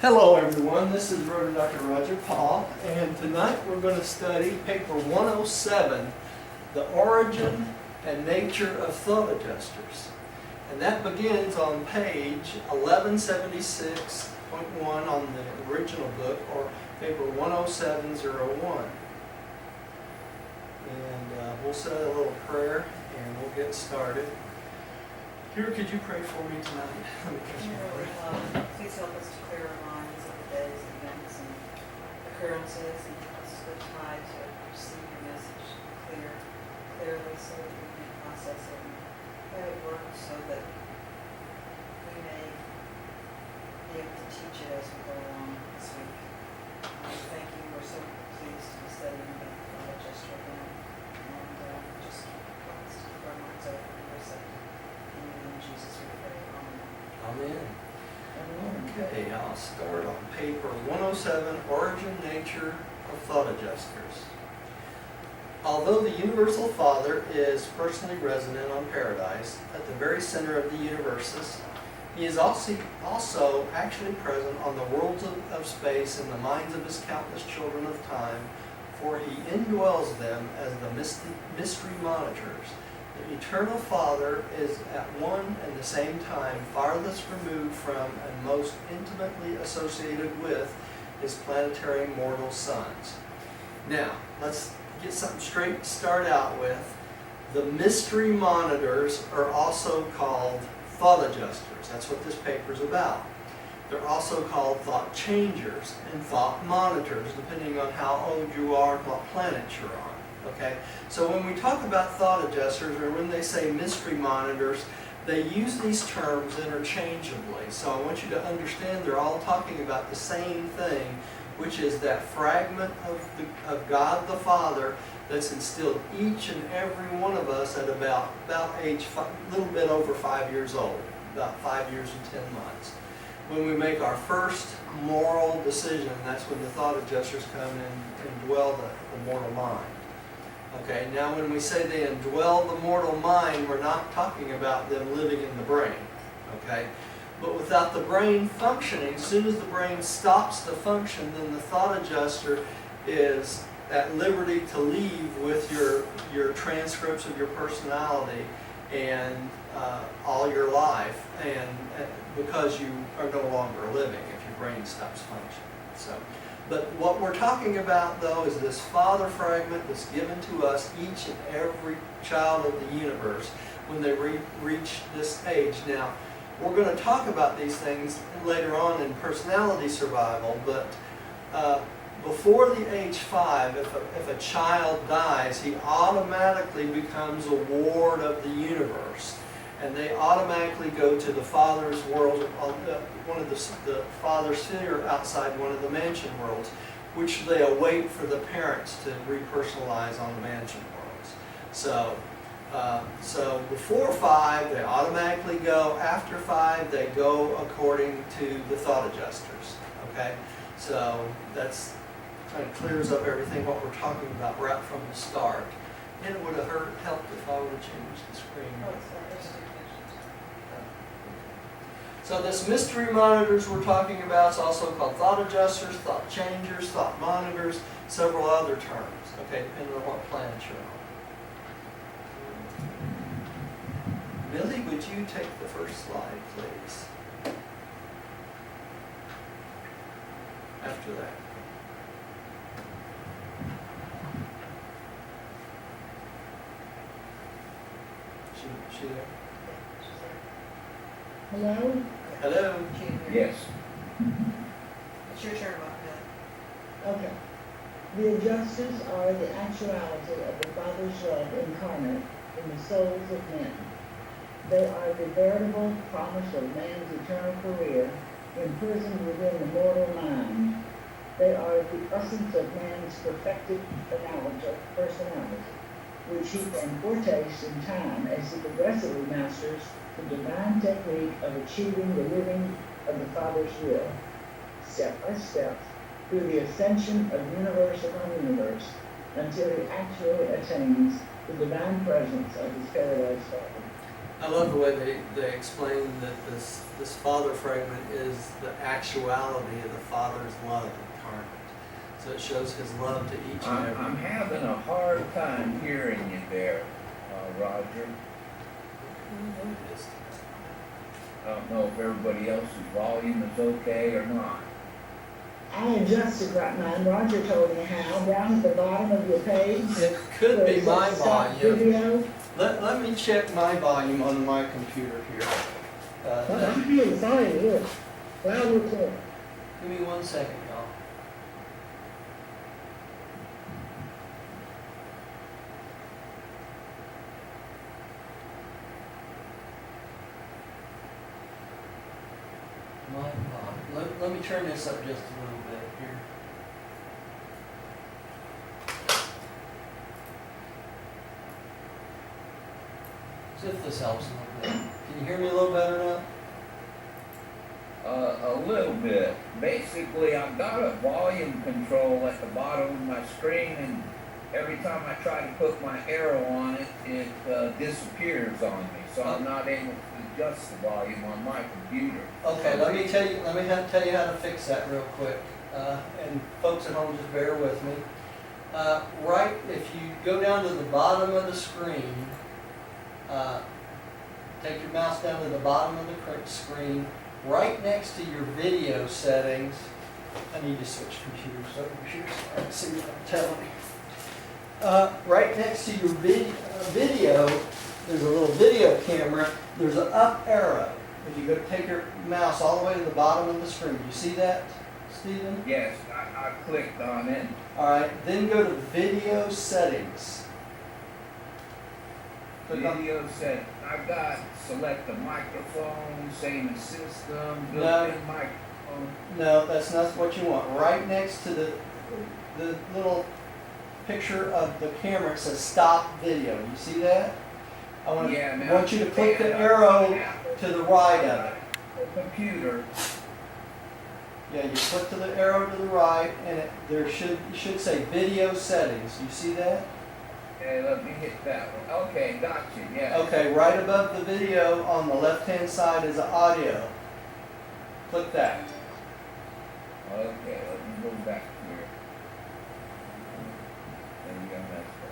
Hello everyone, this is Reverend Dr. Roger Paul, and tonight we're going to study paper 107, The Origin and Nature of Thought Adjusters. And that begins on page 1176.1 on the original book, or paper 10701. And we'll say a little prayer and we'll get started. Here, could you pray for me tonight? Let me catch my breath. Please help us to clear our minds of the days, events, and occurrences, and help us to the time to receive your message clearly so that we can process it and have it work so that we may be able to teach it as we go along this week. Thank you. We're so pleased to be studying about God Adjuster again. And just help us to keep our minds open and receptive. In Jesus we pray. Amen. Amen. Okay, I'll start on paper 107, Origin, Nature of Thought Adjusters. Although the Universal Father is personally resident on Paradise, at the very center of the universes, he is also actually present on the worlds of space in the minds of his countless children of time, for he indwells them as the mystery monitors. The Eternal Father is at one and the same time farthest removed from and most intimately associated with his planetary mortal sons. Now, let's get something straight to start out with. The mystery monitors are also called thought adjusters. That's what this paper is about. They're also called thought changers and thought monitors, depending on how old you are and what planet you're on. Okay, so when we talk about thought adjusters, or when they say mystery monitors, they use these terms interchangeably. So I want you to understand they're all talking about the same thing, which is that fragment of God the Father that's instilled each and every one of us at about age a little bit over 5 years old, about 5 years and 10 months. When we make our first moral decision, that's when the thought adjusters come in and dwell the mortal mind. Okay, now when we say they indwell the mortal mind, we're not talking about them living in the brain. Okay, but without the brain functioning, as soon as the brain stops to function, then the thought adjuster is at liberty to leave with your transcripts of your personality and all your life, and because you are no longer living if your brain stops functioning. So. But what we're talking about, though, is this Father fragment that's given to us, each and every child of the universe, when they reach this age. Now, we're going to talk about these things later on in personality survival, but before the age 5, if a child dies, he automatically becomes a ward of the universe. And they automatically go to the Father's world, one of the Father's sphere outside one of the mansion worlds, which they await for the parents to repersonalize on the mansion worlds. So before 5, they automatically go. After 5, they go according to the thought adjusters. Okay, so that's kind of clears up everything what we're talking about right from the start. And it would have helped if I would have changed the screen. So this mystery monitors we're talking about is also called thought adjusters, thought changers, thought monitors, several other terms, okay, depending on what planet you're on. Millie, would you take the first slide, please? After that. She there? Hello? Hello? Yes. It's your turn, Bob. Okay. The adjusters are the actuality of the Father's love incarnate in the souls of men. They are the veritable promise of man's eternal career imprisoned within the mortal mind. They are the essence of man's perfected personality, which he can foretaste in time as he progressively masters the divine technique of achieving the living of the Father's will, step by step, through the ascension of universe upon universe, until he actually attains the divine presence of his paradise Father. I love the way they explain that this Father fragment is the actuality of the Father's love incarnate. So it shows His love to each and every. I'm having a hard time hearing you there, Roger. I don't know if everybody else's volume is okay or not. I adjusted right mine. Roger told me how. Down at the bottom of your page. It could where be it says my stop volume. Video. Let me check my volume on my computer here. I'm hearing fine, look. Loud and clear. Give me 1 second, y'all. Let me turn this up just a little bit here. See if this helps a little bit. Can you hear me a little better now? A little bit. Basically, I've got a volume control at the bottom of my screen, and every time I try to put my arrow on it, it disappears on me. So I'm not able to adjust the volume on my computer. Okay, let me tell you how to fix that real quick. And folks at home, just bear with me. Right, if you go down to the bottom of the screen, take your mouse down to the bottom of the screen, right next to your video settings. I need to switch computers over here so I can see what I'm telling you. Right next to your video, there's a little video camera. There's an up arrow. If you go take your mouse all the way to the bottom of the screen, you see that, Stephen? Yes, I clicked on it. All right, then go to video settings. Video set. I've got select the microphone, same as system, No. built-in microphone. No, that's not what you want. Right next to the little picture of the camera, it says stop video. You see that? I want you to click the arrow to the right of it. The computer. Yeah, you click to the arrow to the right, and it should say video settings. You see that? Okay, let me hit that one. Okay, gotcha, yeah. Okay, right above the video on the left-hand side is audio. Click that. Okay, let me go back here. Maybe I messed up.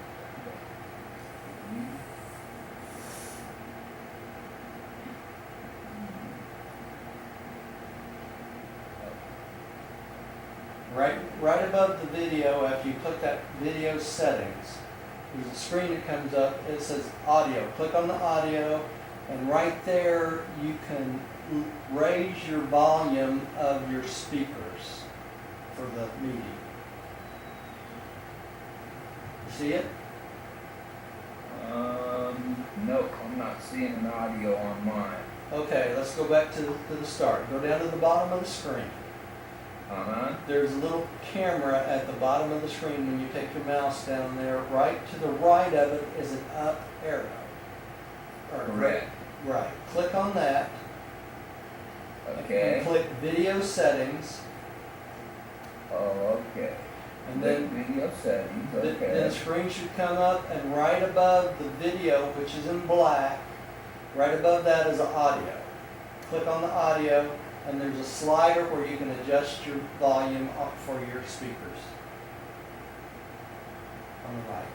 Right above the video, after you click that video settings, there's a screen that comes up. It says audio. Click on the audio, and right there you can raise your volume of your speakers for the meeting. See it? Nope, I'm not seeing an audio on mine. Okay, let's go back to the start. Go down to the bottom of the screen. Uh-huh. There's a little camera at the bottom of the screen when you take your mouse down there. Right to the right of it is an up arrow. Correct. Right. Click on that. Okay. And click video settings. Oh, okay. And then video settings, then the okay. screen should come up, and right above the video, which is in black, right above that is audio. Click on the audio, and there's a slider where you can adjust your volume up for your speakers. On the right.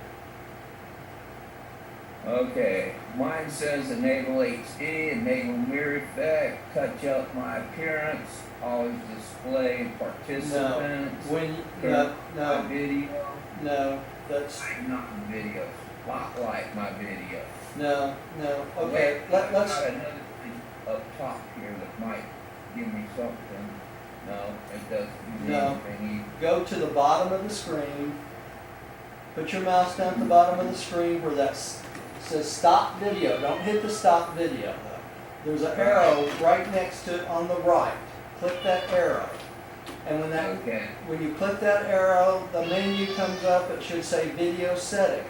Okay, mine says enable HD, enable mirror effect, touch up my appearance, always display participants. No, My video. no, that's, I'm not in video. Spotlight my video. no, okay, Wait, I've let's, got another thing up top here that might give me something. No, it doesn't do No. anything go to the bottom of the screen, put your mouse down at the bottom of the screen where that says stop video. Don't hit the stop video though. There's an arrow right next to it on the right. Click that arrow. And Okay. when you click that arrow, the menu comes up, it should say video settings.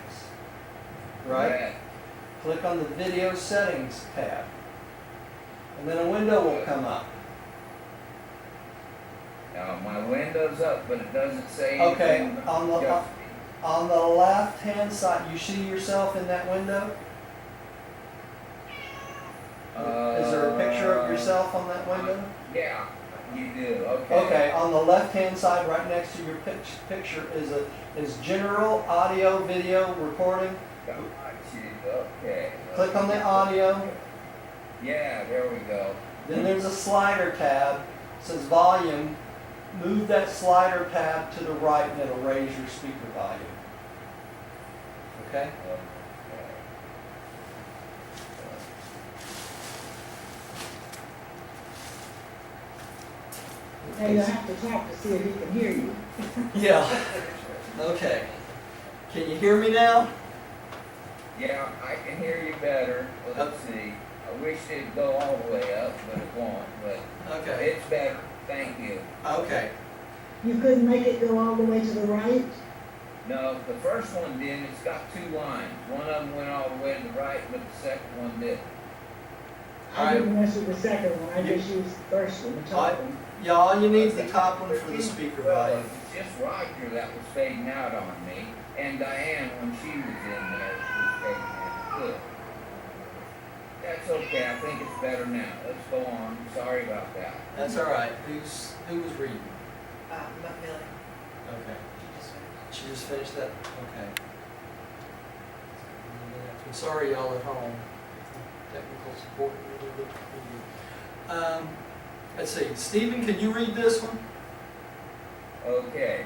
Right? Correct. Click on the video settings tab. And then a window will come up. Now, my window's up, but it doesn't say Okay, anything on about the- adjusting. On the left hand side, you see yourself in that window? Is there a picture of yourself on that window? Yeah, you do, okay. Okay, on the left-hand side, right next to your picture is general audio video recording. Got you, okay. Click on the audio. Yeah, there we go. Then there's a slider tab. It says volume. Move that slider tab to the right and it'll raise your speaker volume. Okay? Now you'll have to talk to see if he can hear you. Yeah. Okay. Can you hear me now? Yeah, I can hear you better. Let's see. I wish it'd go all the way up, but it won't. But Okay. it's better. Thank you. Okay. You couldn't make it go all the way to the right? No, the first one did. It's got two lines. One of them went all the way to the right, but the second one didn't. I didn't mess with the second one, I just used the first one, the top one. Yeah, all you need is the top one for the speaker Well, volume. it's just Roger that was fading out on me, and Diane when she was in there was fading out too. That's okay. I think it's better now. Let's go on. Sorry about that. That's all right. Who was reading? Millie, Okay. she just finished. She just finished that? Okay. I'm sorry, y'all at home. Technical support. Let's see. Stephen, can you read this one? Okay.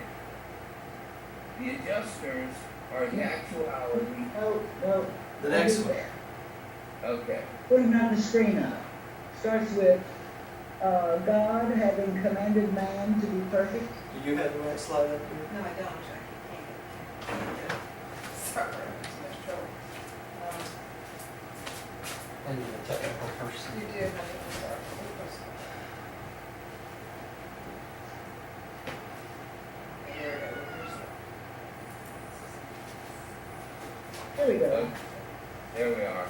The adjusters are the actuality. No. The next one. Okay. Put him on the screen up. Starts with, God having commanded man to be perfect. Do you have the right slide up here? No, I don't, I can't get it. Sorry, I'm in so much trouble. I need a technical person. You do, honey, I'm sorry. There we go. There we go. There we are.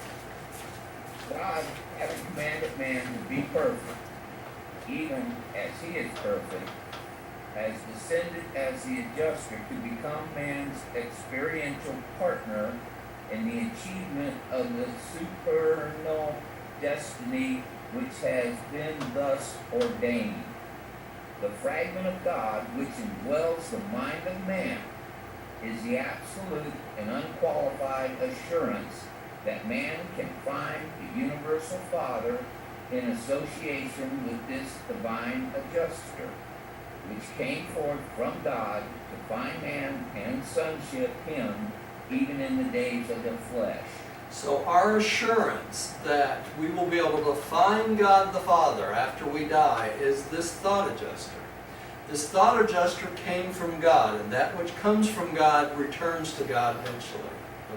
God, having commanded man to be perfect, even as he is perfect, has descended as the adjuster to become man's experiential partner in the achievement of the supernal destiny which has been thus ordained. The fragment of God which indwells the mind of man is the absolute and unqualified assurance that man can find the universal Father in association with this divine adjuster, which came forth from God to find man and sonship him even in the days of the flesh. So our assurance that we will be able to find God the Father after we die is this thought adjuster. This thought adjuster came from God, and that which comes from God returns to God eventually.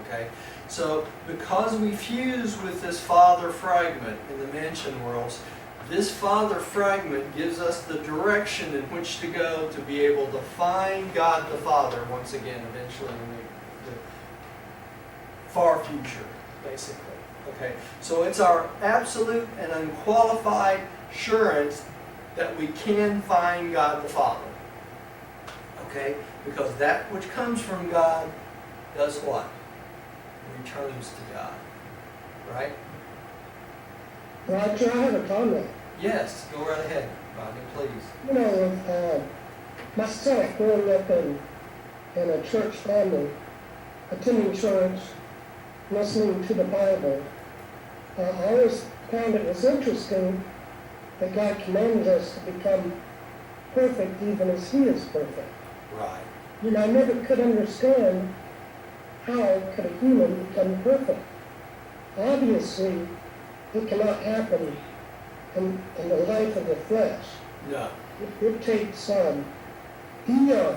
Okay? So because we fuse with this Father fragment in the mansion worlds, this Father fragment gives us the direction in which to go to be able to find God the Father once again, eventually in the far future, basically. Okay, so it's our absolute and unqualified assurance that we can find God the Father. Okay, because that which comes from God does what? Returns to God. Right? Roger, I have a comment. Yes, go right ahead, Rodney, please. You know, myself growing up in a church family, attending church, listening to the Bible, I always found it was interesting that God commanded us to become perfect even as He is perfect. Right. You know, I never could understand how could a human become perfect. Obviously, it cannot happen in the life of the flesh. No. It takes eons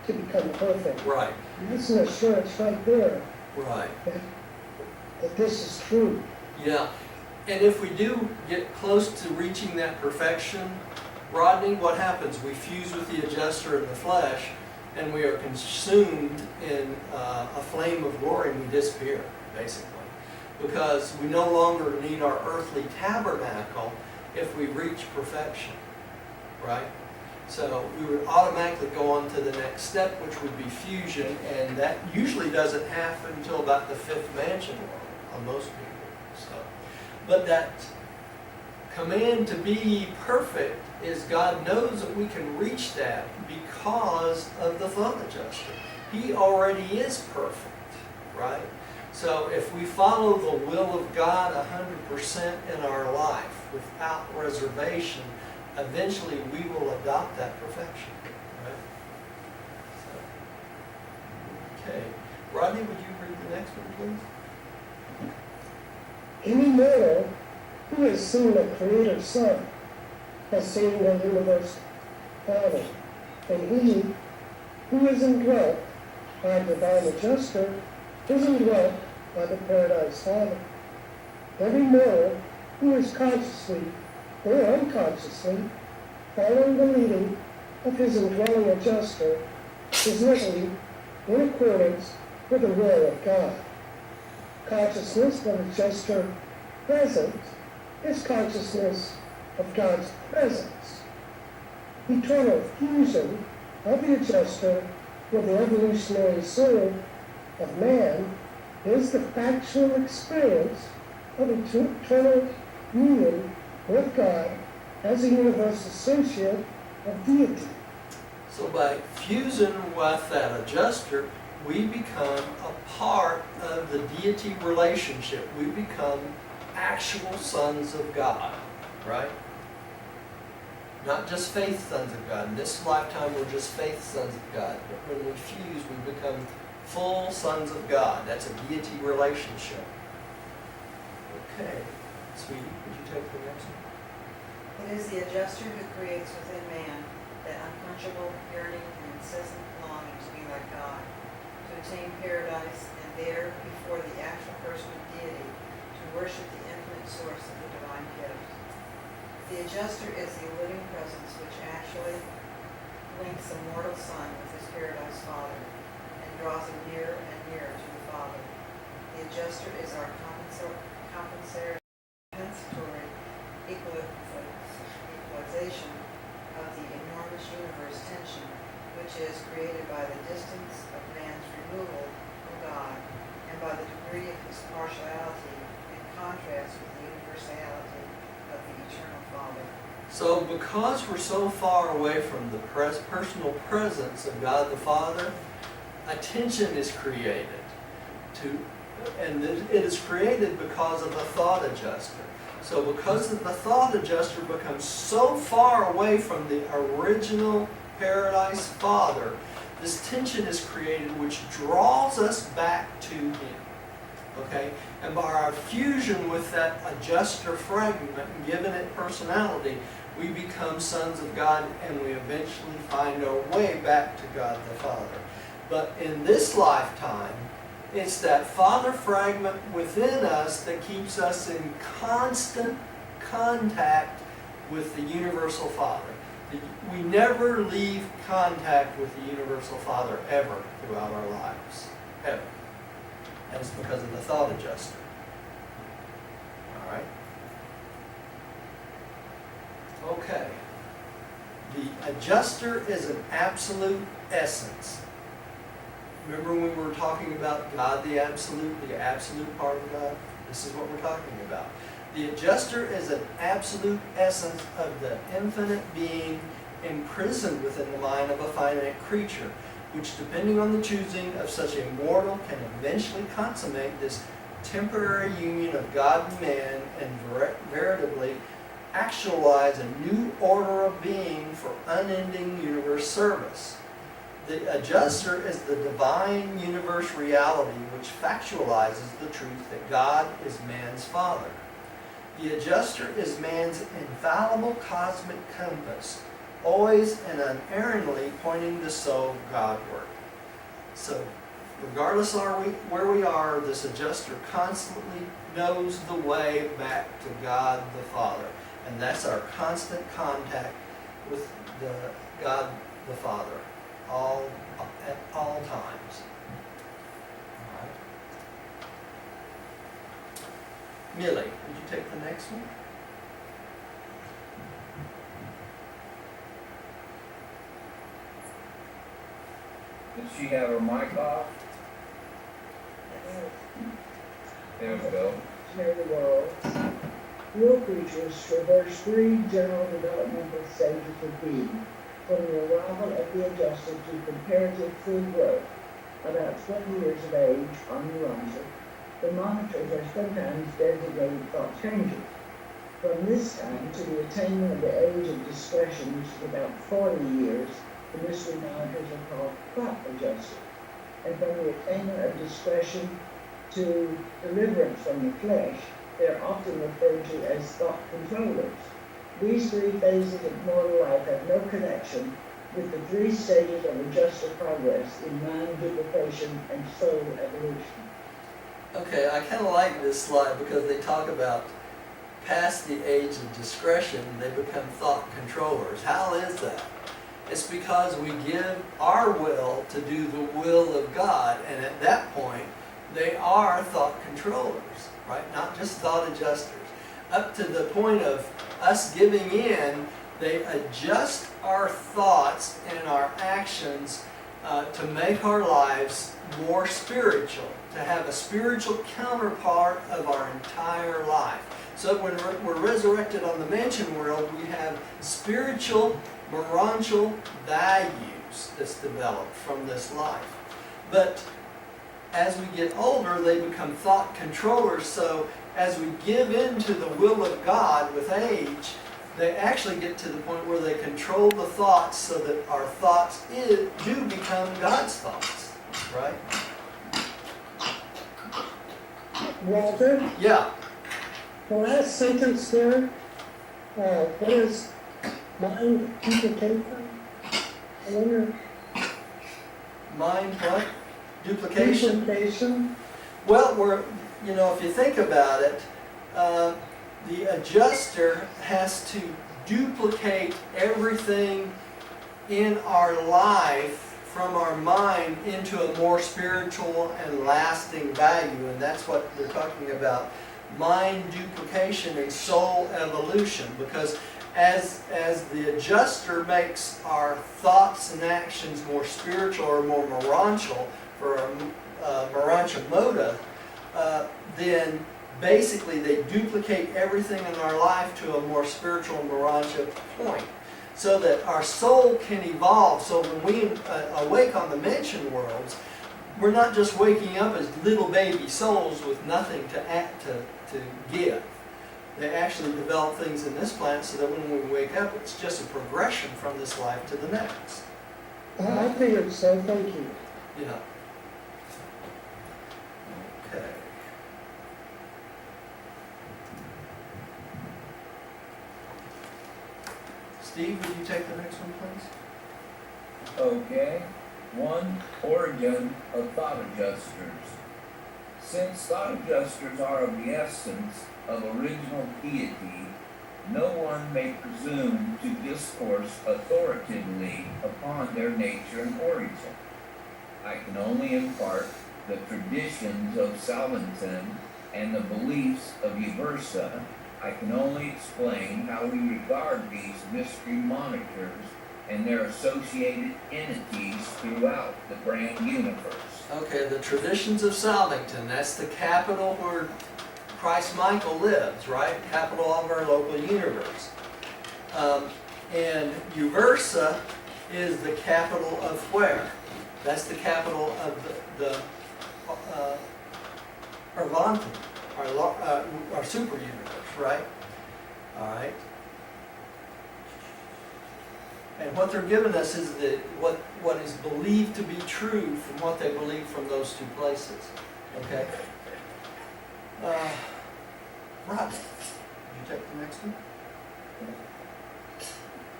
to become perfect. Right. That's an assurance right there Right. that this is true. Yeah. And if we do get close to reaching that perfection, Rodney, what happens? We fuse with the adjuster in the flesh, and we are consumed in a flame of glory, and we disappear, basically. Because we no longer need our earthly tabernacle if we reach perfection, right? So we would automatically go on to the next step, which would be fusion, and that usually doesn't happen until about the fifth mansion world on most people. So, But that command to be perfect is God knows that we can reach that because of the thought adjuster. He already is perfect, right? So if we follow the will of God 100% in our life without reservation, eventually we will adopt that perfection, right? So, okay. Rodney, would you read the next one, please? Any mortal who has seen the Creator's Son has seen the universe Father, and he who is indwelt by the divine adjuster is indwelt by the Paradise Father. Every mortal who is consciously or unconsciously following the leading of his indwelling adjuster is living in accordance with the will of God. Consciousness of adjuster presence is consciousness of God's presence. Eternal fusion of the adjuster with the evolutionary soul of man is the factual experience of eternal union with God as a universe associate of deity. So by fusing with that adjuster, we become a part of the deity relationship. We become actual sons of God, right? Not just faith sons of God. In this lifetime, we're just faith sons of God. But when we fuse, we become full sons of God. That's a deity relationship. Okay. Sweetie, would you take the next one? It is the adjuster who creates within man that unquenchable yearning and incessant longing to be like God, to attain paradise, and there, before the actual person of deity, to worship the infinite source of the divine gift. The adjuster is the living presence which actually links the mortal son with his paradise father, and draws him nearer and nearer to the Father. The adjuster is our compensatory equalization of the enormous universe tension, which is created by the distance of man's removal from God, and by the degree of his partiality in contrast with the universality of the eternal Father. So because we're so far away from the personal presence of God the Father, a tension is created. And it is created because of the thought adjuster. So because the thought adjuster becomes so far away from the original Paradise Father, this tension is created which draws us back to Him. Okay? And by our fusion with that adjuster fragment and giving it personality, we become sons of God and we eventually find our way back to God the Father. But in this lifetime, it's that Father fragment within us that keeps us in constant contact with the Universal Father. We never leave contact with the Universal Father ever throughout our lives. Ever. And it's because of the thought adjuster. Alright? Okay. The adjuster is an absolute essence. Remember when we were talking about God the absolute part of God? This is what we're talking about. The adjuster is an absolute essence of the infinite being imprisoned within the mind of a finite creature, which depending on the choosing of such a mortal can eventually consummate this temporary union of God and man and veritably actualize a new order of being for unending universe service. The adjuster is the divine universe reality which factualizes the truth that God is man's father. The adjuster is man's infallible cosmic compass, always and unerringly pointing the soul Godward. So, regardless of where we are, this adjuster constantly knows the way back to God the Father. And that's our constant contact with the God the Father. At all times. All right. Millie, would you take the next one? Does she have her mic off? There we go. Share the world. real creatures traverse three general developmental stages of being, from the arrival of the adjuster to comparative full growth, about 20 years of age on Urantia. The monitors are sometimes designated thought changers. From this time to the attainment of the age of discretion, which is about 40 years, the mystery monitors are called thought adjusters. And from the attainment of discretion to deliverance from the flesh, they are often referred to as thought controllers. These three phases of mortal life have no connection with the three stages of adjuster progress in mind duplication and soul evolution. Okay, I kind of like this slide because they talk about past the age of discretion, they become thought controllers. How is that? It's because we give our will to do the will of God, and at that point, they are thought controllers, right? Not just thought adjusters. Up to the point of us giving in, they adjust our thoughts and our actions to make our lives more spiritual, to have a spiritual counterpart of our entire life. So when we're resurrected on the mansion world, we have spiritual, morontial values that's developed from this life. But as we get older, they become thought controllers. So as we give in to the will of God with age, they actually get to the point where they control the thoughts so that our thoughts do become God's thoughts, right? Walter, Yeah. the last sentence there, what is mind duplication? I wonder, Mind what? Duplication? duplication? Well, if you think about it, the adjuster has to duplicate everything in our life from our mind into a more spiritual and lasting value, and that's what they're talking about, mind duplication and soul evolution, because as the adjuster makes our thoughts and actions more spiritual or more morontial for our morontia motive, then basically they duplicate everything in our life to a more spiritual morontia point, so that our soul can evolve. So when we awake on the mention worlds, we're not just waking up as little baby souls with nothing to give. They actually develop things in this planet so that when we wake up, it's just a progression from this life to the next. I figured so, thank you. Yeah. Okay. Steve, would you take the next one, please? Okay. 1. Origin of thought adjusters. Since thought adjusters are of the essence of original deity, no one may presume to discourse authoritatively upon their nature and origin. I can only impart the traditions of Salvinton and the beliefs of Uversa. I can only explain how we regard these mystery monitors and their associated entities throughout the grand universe. Okay, the traditions of Salvington, that's the capital where Christ Michael lives, right? Capital of our local universe. And Uversa is the capital of where? That's the capital of the Arvanton, our super universe, right? All right. And what they're giving us is what is believed to be true from what they believe from those two places. Okay? Rob, you take the next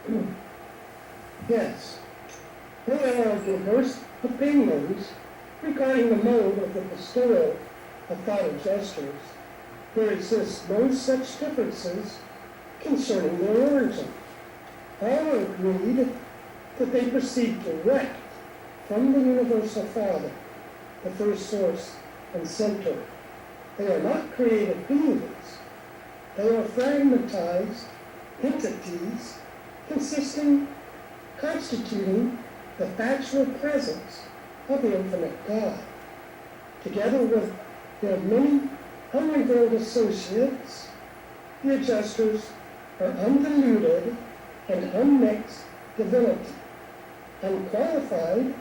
one? Yes. There are diverse opinions regarding the mode of the bestowal of thought adjusters. There exist no such differences concerning their origin. All agreed that they proceed direct from the universal Father, the first source and center. They are not creative beings. They are fragmentized entities constituting the factual presence of the infinite God, together with their many unrevealed associates The adjusters are undiluted and unmixed divinity, unqualified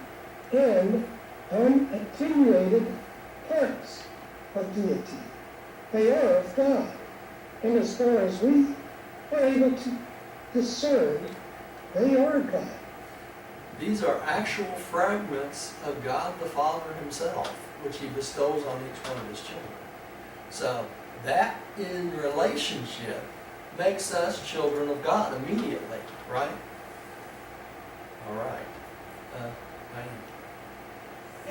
and unattenuated parts of deity. They are of God, and as far as we are able to discern, they are God. These are actual fragments of God the Father himself, which he bestows on each one of his children. So that in relationship makes us children of God immediately, right? All right. Diane.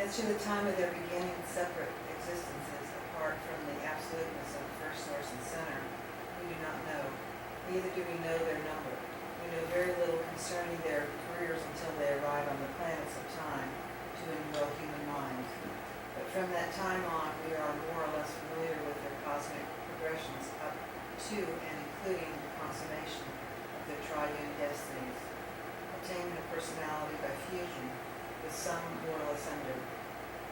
As to the time of their beginning, separate existences, apart from the absoluteness of the first source and center, we do not know. Neither do we know their number. We know very little concerning their careers until they arrive on the planets of time to indwell human minds. But from that time on, we are more or less familiar with their cosmic progressions up to and including the consummation of their triune destinies. Attainment of personality by fusion with some mortal ascender.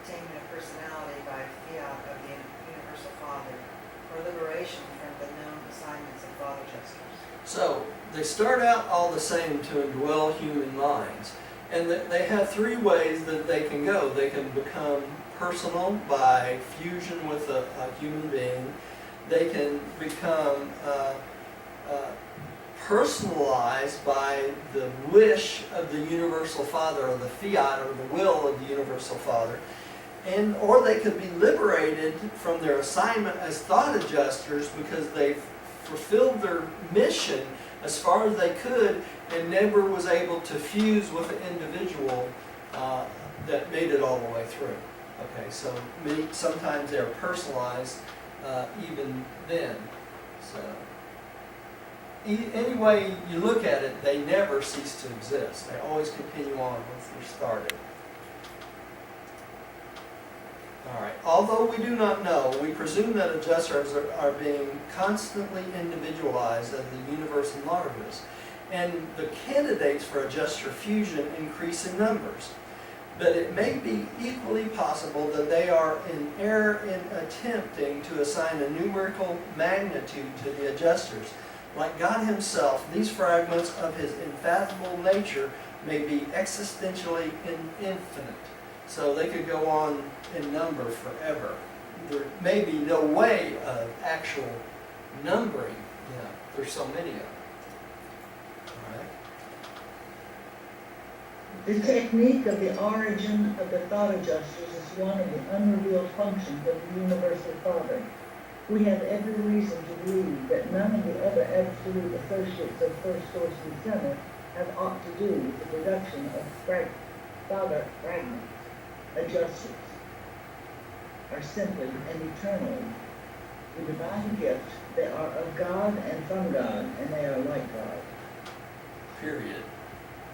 Attainment of personality by fiat of the universal Father, or liberation from the known assignments of Father Jesters. So they start out all the same to indwell human minds. And they have three ways that they can go. They can become personal by fusion with a human being. They can become personalized by the wish of the universal Father, or the fiat, or the will of the universal Father. Or they could be liberated from their assignment as thought adjusters because they've fulfilled their mission as far as they could and never was able to fuse with an individual that made it all the way through. Okay, so sometimes they're personalized even then. So any way you look at it, they never cease to exist. They always continue on once they're started. All right. Although we do not know, we presume that adjusters are being constantly individualized as the universe enlarges, and the candidates for adjuster fusion increase in numbers. But it may be equally possible that they are in error in attempting to assign a numerical magnitude to the adjusters. Like God himself, these fragments of his infathomable nature may be existentially infinite. So they could go on in number forever. There may be no way of actual numbering. There's so many of them. All right. The technique of the origin of the thought adjusters is one of the unrevealed functions of the universal Father. We have every reason to believe that none of the other absolute associates of first source and center have aught to do with the production of Father fragments. Adjusters are simply and eternally the divine gift. They are of God and from God, and they are like God. Period.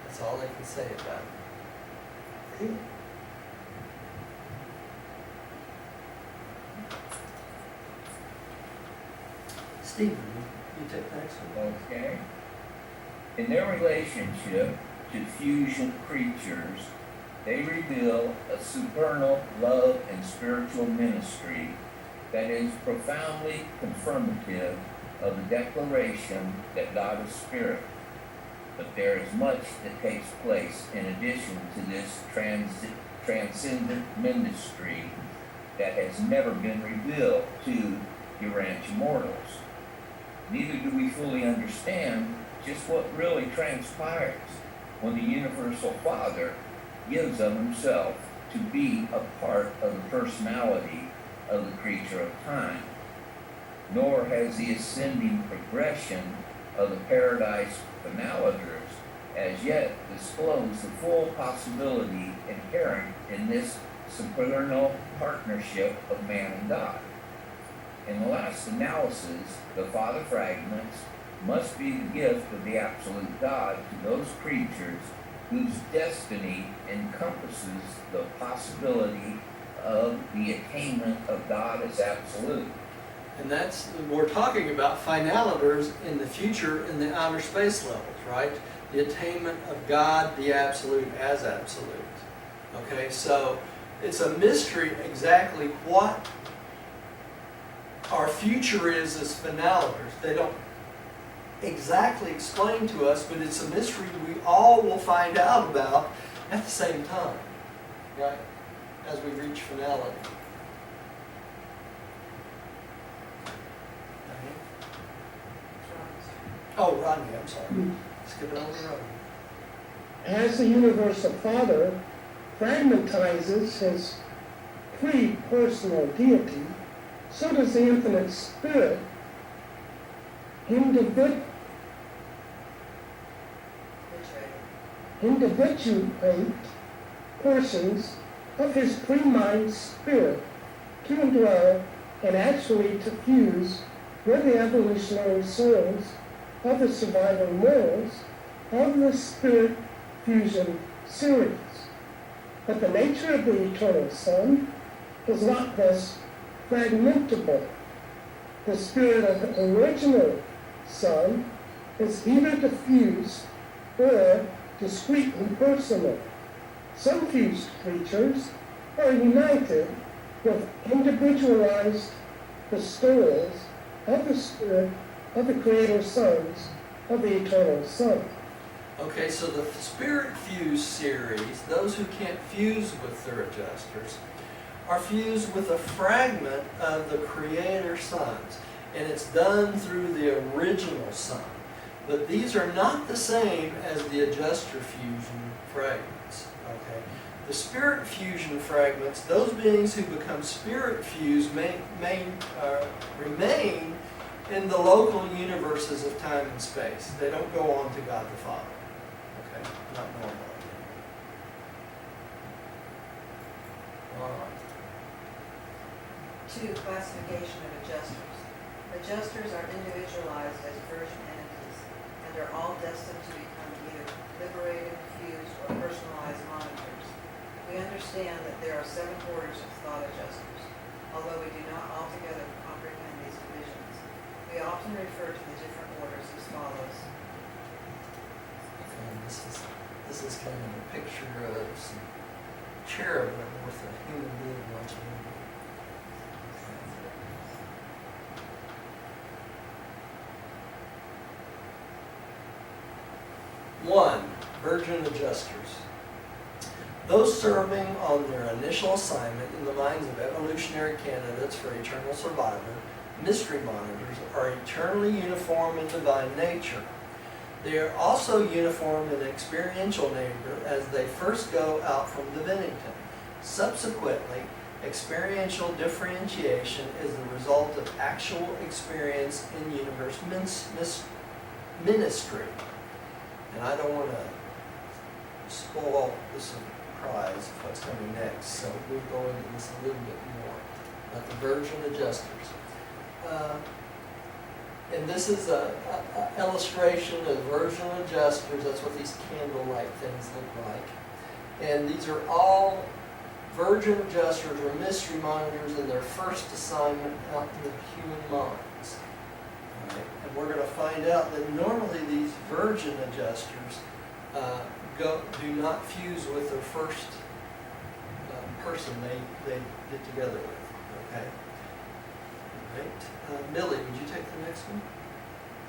That's all they can say about it. See? Stephen, you take the next one. Okay. In their relationship to fusion creatures, they reveal a supernal love and spiritual ministry that is profoundly confirmative of the declaration that God is spirit. But there is much that takes place in addition to this transcendent ministry that has never been revealed to Urantia mortals. Neither do we fully understand just what really transpires when the universal Father gives of himself to be a part of the personality of the creature of time. Nor has the ascending progression of the paradise finalators as yet disclosed the full possibility inherent in this supernal partnership of man and God. In the last analysis, the Father fragments must be the gift of the absolute God to those creatures whose destiny encompasses the possibility of the attainment of God as absolute. And we're talking about finaliters in the future in the outer space levels, right? The attainment of God, the absolute, as absolute. Okay, so it's a mystery exactly what our future is as finaleters. They don't exactly explain to us, but it's a mystery we all will find out about at the same time, right? As we reach finality. Oh, Rodney, I'm sorry. Skipping over Rodney. As the universal Father fragmentizes his pre-personal deity, so does the infinite Spirit individuate portions of his pre-mind spirit to indwell and actually to fuse with the evolutionary souls of the surviving mortals of the Spirit fusion series. But the nature of the eternal Son is not thus fragmentable. The spirit of the original Son is either diffuse or discretely personal. Some fused creatures are united with individualized bestowals of the Spirit of the Creator Sons of the Eternal Son. Okay, so the Spirit Fuse series, those who can't fuse with their adjusters, are fused with a fragment of the Creator Sons. And it's done through the original Son. But these are not the same as the adjuster fusion fragments. Okay? The Spirit Fusion fragments, those beings who become Spirit fused remain in the local universes of time and space. They don't go on to God the Father. Okay? Not normally. All right. 2. Classification of adjusters. Adjusters are individualized as version entities and are all destined to become either liberated, fused, or personalized monitors. We understand that there are 7 orders of thought adjusters, although we do not altogether comprehend these divisions. We often refer to the different orders as follows. And this is kind of a picture of some cherubim with a human being watching a movie. One, virgin adjusters. Those serving on their initial assignment in the minds of evolutionary candidates for eternal survival, mystery monitors, are eternally uniform in divine nature. They are also uniform in experiential nature as they first go out from Divinington. Subsequently, experiential differentiation is the result of actual experience in universe ministry. And I don't want to spoil the surprise of what's coming next, so we'll go into this a little bit more about the version adjusters. And this is an illustration of version adjusters. That's what these candlelight things look like. And these are all virgin adjusters or mystery monitors in their first assignment out in the human minds. All right? And we're going to find out that normally these virgin adjusters do not fuse with their first person they get together with. Okay? All right. Billy, would you take the next one?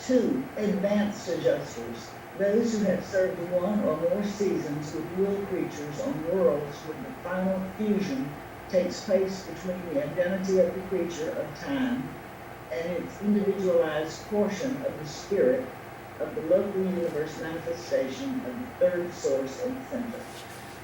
2. Advanced adjusters. Those who have served 1 or more seasons with real creatures on worlds where the final fusion takes place between the identity of the creature of time and its individualized portion of the spirit of the local universe manifestation of the third source and center.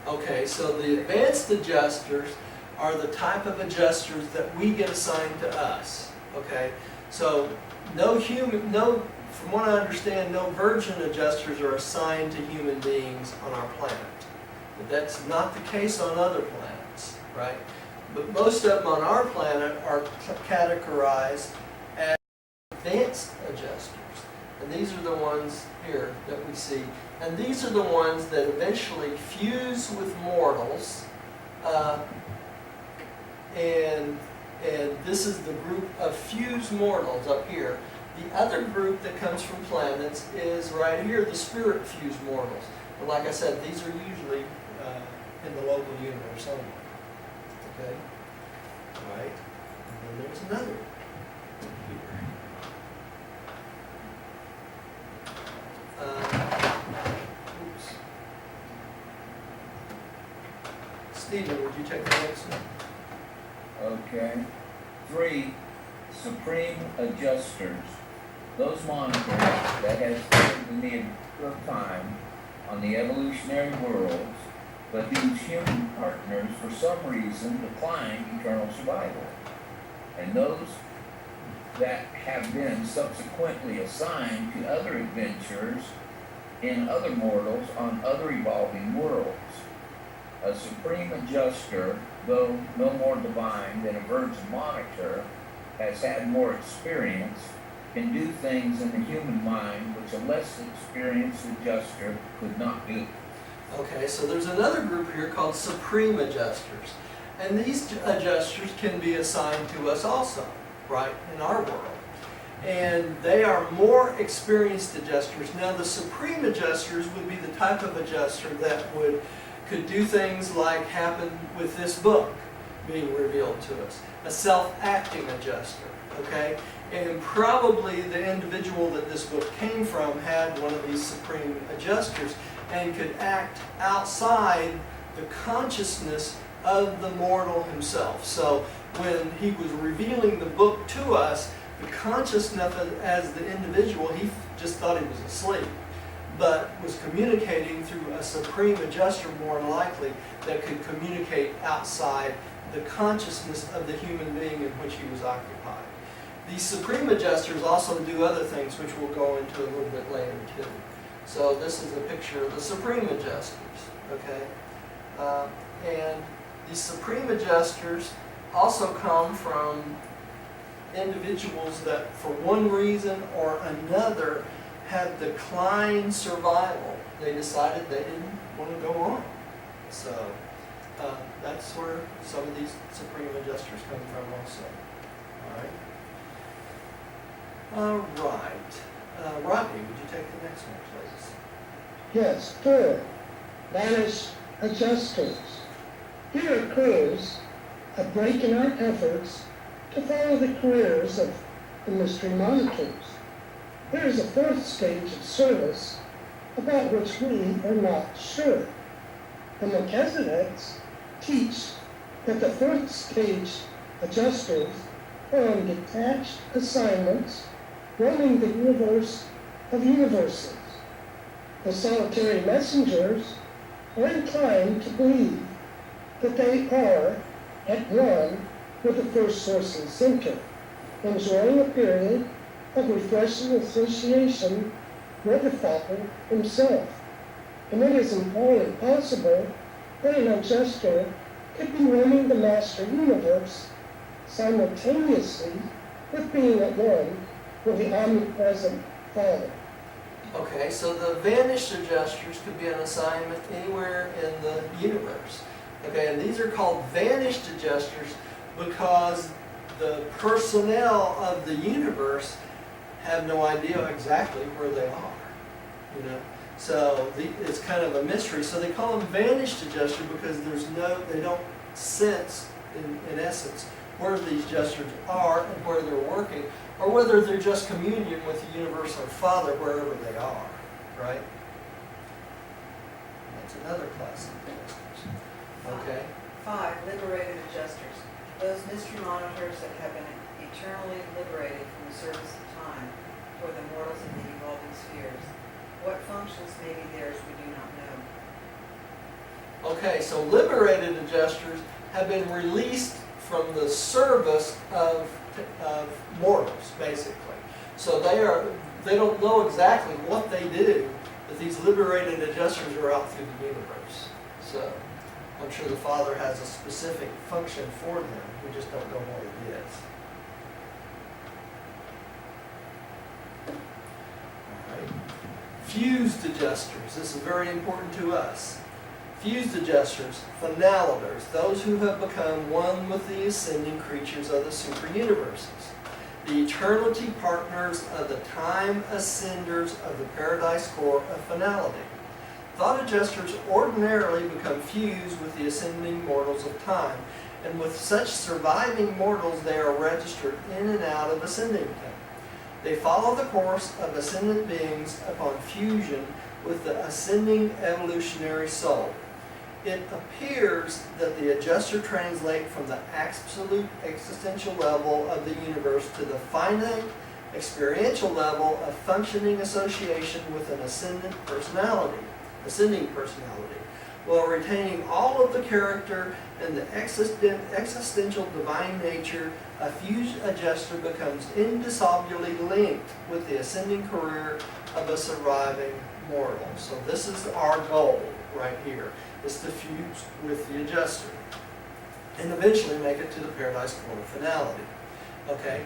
Okay, so the advanced adjusters are the type of adjusters that we get assigned to us. Okay, so from what I understand, no virgin adjusters are assigned to human beings on our planet. But that's not the case on other planets, right? But most of them on our planet are categorized as advanced adjusters. And these are the ones here that we see. And these are the ones that eventually fuse with mortals. And this is the group of fused mortals up here. The other group that comes from planets is right here, the spirit fused mortals. But like I said, these are usually in the local universe only. Okay? All right. And then there's another Oops. Stephen, would you take the next one? Okay. 3, supreme adjusters. Those monitors that have spent the need of time on the evolutionary worlds, but whose human partners for some reason decline eternal survival. And those that have been subsequently assigned to other adventures in other mortals on other evolving worlds. A supreme adjuster, though no more divine than a virgin monitor, has had more experience, can do things in the human mind which a less experienced adjuster could not do. Okay, so there's another group here called supreme adjusters. And these adjusters can be assigned to us also, right, in our world. And they are more experienced adjusters. Now, the supreme adjusters would be the type of adjuster that could do things like happen with this book being revealed to us. A self-acting adjuster, okay? And probably the individual that this book came from had one of these supreme adjusters and could act outside the consciousness of the mortal himself. So when he was revealing the book to us, the consciousness as the individual, he just thought he was asleep, but was communicating through a supreme adjuster more than likely that could communicate outside the consciousness of the human being in which he was occupied. These supreme adjusters also do other things, which we'll go into a little bit later too. So this is a picture of the supreme adjusters, okay? And these supreme adjusters also come from individuals that for one reason or another had declined survival. They decided they didn't want to go on. So that's where some of these supreme adjusters come from also. All right. Rodney, would you take the next one, please? Yes, 4, vanished adjusters. Here occurs a break in our efforts to follow the careers of the mystery monitors. There is a 4th stage of service about which we are not sure. The Melchizedeks teach that the 4th stage adjusters are on detached assignments roaming the universe of universes. The solitary messengers are inclined to believe that they are at one with the first source and center, enjoying a period of refreshing association with the Father himself. And it is entirely possible that an adjuster could be roaming the master universe simultaneously with being at one with the omnipresent Father. Okay, so the vanished adjusters could be on assignment anywhere in the universe. Okay, and these are called vanished adjusters because the personnel of the universe have no idea exactly where they are. You know, so it's kind of a mystery. So they call them vanished adjuster because they don't sense in essence where these adjusters are and where they're working, or whether they're just communion with the universal Father wherever they are, right? That's another class of adjusters. Okay? 5, liberated adjusters. Those mystery monitors that have been eternally liberated from the service of time for the mortals of the evolving spheres. What functions may be theirs we do not know. Okay, so liberated adjusters have been released from the service of mortals, basically. So they don't know exactly what they do, but these liberated adjusters are out through the universe. So I'm sure the Father has a specific function for them. We just don't know what it is. All right. Fused adjusters. This is very important to us. Fused adjusters, finalators, those who have become one with the ascending creatures of the super-universes, the eternity partners of the time ascenders of the paradise core of finality. Thought adjusters ordinarily become fused with the ascending mortals of time, and with such surviving mortals they are registered in and out of Ascendington. They follow the course of ascendant beings upon fusion with the ascending evolutionary soul. It appears that the adjuster translates from the absolute existential level of the universe to the finite experiential level of functioning association with an ascending personality, while retaining all of the character and the existential divine nature. A fused adjuster becomes indissolubly linked with the ascending career of a surviving mortal. So this is our goal right here, is to fuse with the adjuster and eventually make it to the paradise quarter finality. Okay.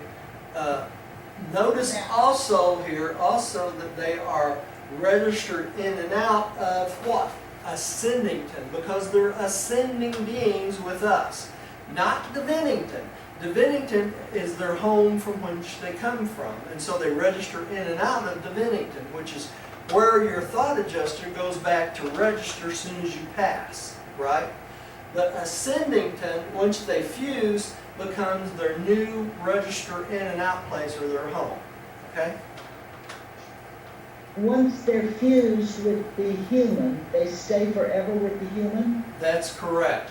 Notice also here, that they are registered in and out of what? Ascendington, because they're ascending beings with us, not Divinington. Divinington is their home from which they come from, and so they register in and out of Divinington, which is where your thought adjuster goes back to register as soon as you pass, right? But Ascendington, once they fuse, becomes their new register in and out place or their home, okay? Once they're fused with the human, they stay forever with the human? That's correct.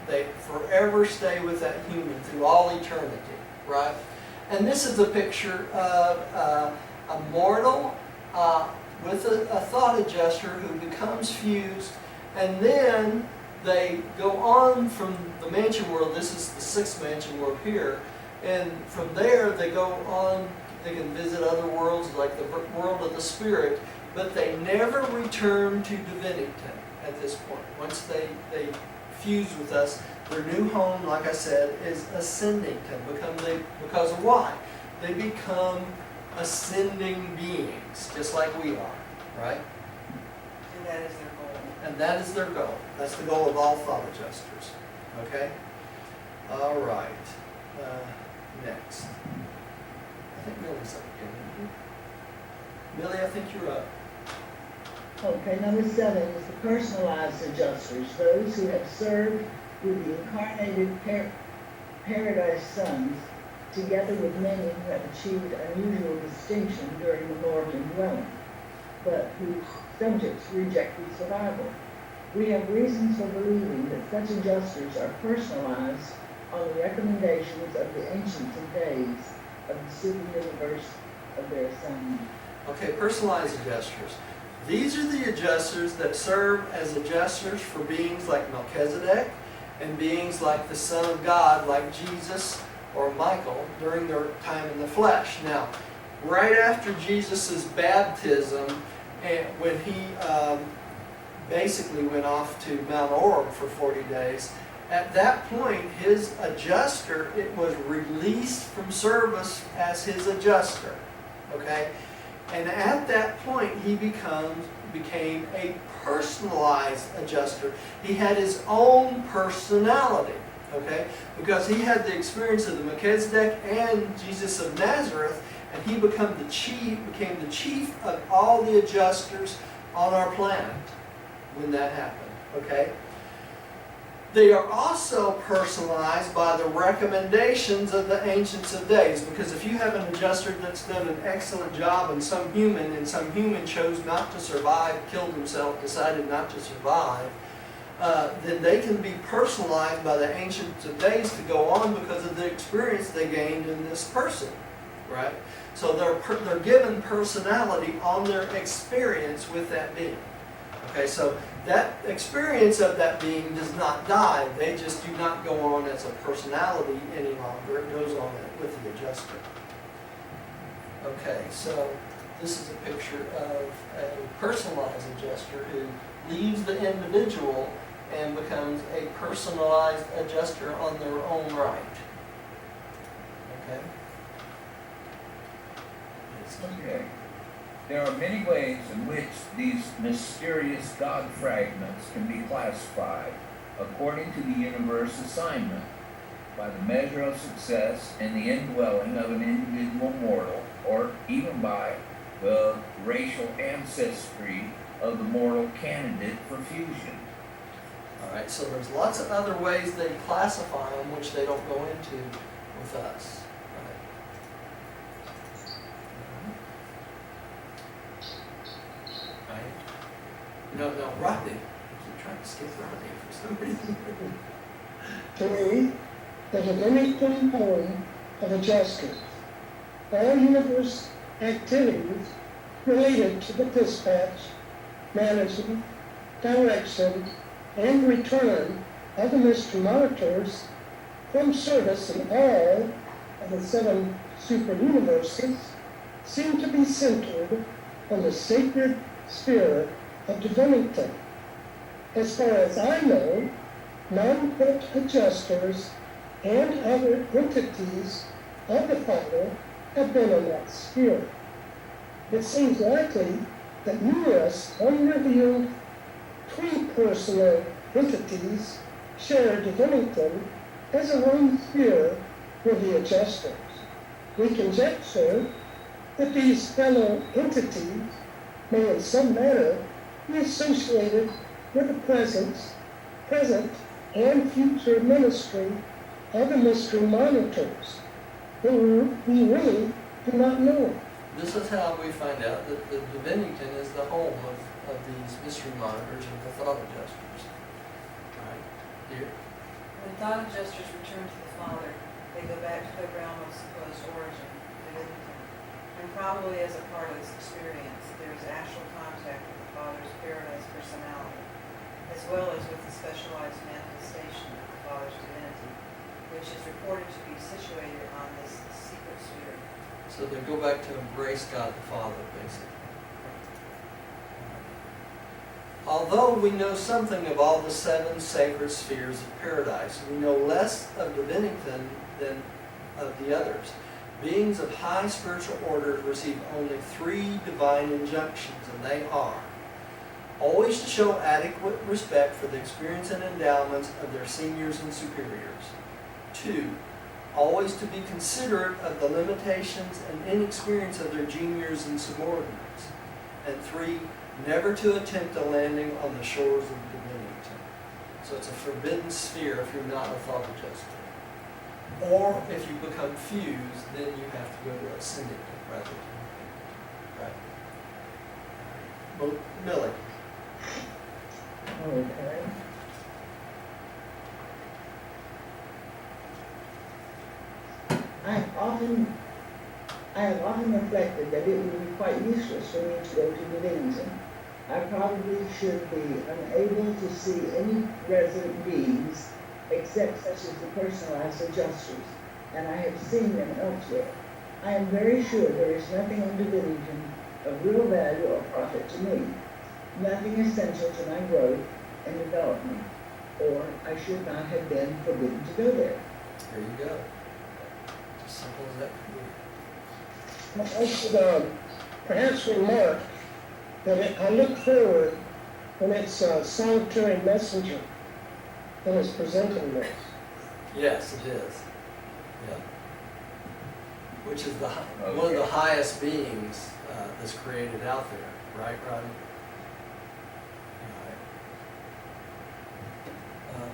They forever stay with that human through all eternity, right? And this is a picture of a mortal with a thought adjuster who becomes fused, and then they go on from the mansion world. This is the sixth mansion world here, and from there they go on. They can visit other worlds like the world of the spirit, but they never return to Divinington at this point. Once they fuse with us, their new home, like I said, is Ascendington. Because of why? They become ascending beings, just like we are, right? And that is their goal. And that is their goal. That's the goal of all thought adjusters. Okay? All right. Next. I think Millie's up again. Millie, I think you're up. Okay, number 7 is the personalized adjusters, those who have served with the incarnated paradise sons, together with many who have achieved unusual distinction during the Lord's indwelling, but whose subjects rejected survival. We have reasons for believing that such adjusters are personalized on the recommendations of the ancients of days of the super-universe of their assignment. Okay, personalized adjusters. These are the adjusters that serve as adjusters for beings like Melchizedek and beings like the Son of God, like Jesus or Michael, during their time in the flesh. Now, right after Jesus' baptism, and when he basically went off to Mount Oreb for 40 days, at that point, his adjuster, it was released from service as his adjuster. Okay? And at that point, he became a personalized adjuster. He had his own personality, okay? Because he had the experience of the Melchizedek and Jesus of Nazareth, and he became the chief of all the adjusters on our planet when that happened, okay? They are also personalized by the recommendations of the ancients of days, because if you have an adjuster that's done an excellent job and some human chose not to survive, killed himself, decided not to survive, then they can be personalized by the ancients of days to go on because of the experience they gained in this person, right? So they're given personality on their experience with that being. Okay, so that experience of that being does not die. They just do not go on as a personality any longer. It goes on with the adjuster. Okay, so this is a picture of a personalized adjuster who leaves the individual and becomes a personalized adjuster on their own right. Okay? Okay. There are many ways in which these mysterious God fragments can be classified according to the universe assignment, by the measure of success in the indwelling of an individual mortal, or even by the racial ancestry of the mortal candidate for fusion. All right, so there's lots of other ways they classify them, which they don't go into with us. No, Rodney. I keep trying to skip Rodney for some reason. To me, the Divinington home of adjusters. All universe activities related to the dispatch, management, direction, and return of the mystery monitors from service in all of the 7 super universes seem to be centered on the sacred sphere of Divinington. As far as I know, non-put adjusters and other entities of the Father have been in that sphere. It seems likely that numerous unrevealed pre-personal entities share Divinington as a home sphere with the adjusters. We conjecture that these fellow entities may in some manner be associated with the present and future ministry of the mystery monitors, who we really do not know. This is how we find out that the Divinington is the home of these mystery monitors and the thought adjusters. Right? Here. When thought adjusters return to the Father, they go back to the realm of supposed origin, Divinington. And probably as a part of this experience, there is actual contact with the Father's paradise personality, as well as with the specialized manifestation of the Father's divinity, which is reported to be situated on this secret sphere. So they go back to embrace God the Father, basically. Although we know something of all the 7 sacred spheres of paradise, we know less of Divinington than of the others. Beings of high spiritual orders receive only 3 divine injunctions, and they are: always to show adequate respect for the experience and endowments of their seniors and superiors. 2, always to be considerate of the limitations and inexperience of their juniors and subordinates. And 3, never to attempt a landing on the shores of Divinington. So it's a forbidden sphere if you're not a thought adjuster. Or if you become fused, then you have to go to ascending rather than. Right. Well, Millie. Okay. I have often reflected that it would be quite useless for me to go to Divinington. I probably should be unable to see any resident beings except such as the personalized adjusters, and I have seen them elsewhere. I am very sure there is nothing on Divinington of real value or profit to me, nothing essential to my growth and development, or I should not have been forbidden to go there. There you go. As simple as that can be. I should perhaps remark that I look forward when it's a solitary messenger that is presenting this. Yes, it is. Yeah. Which is one of the highest beings that's created out there, right, Rodney? All right.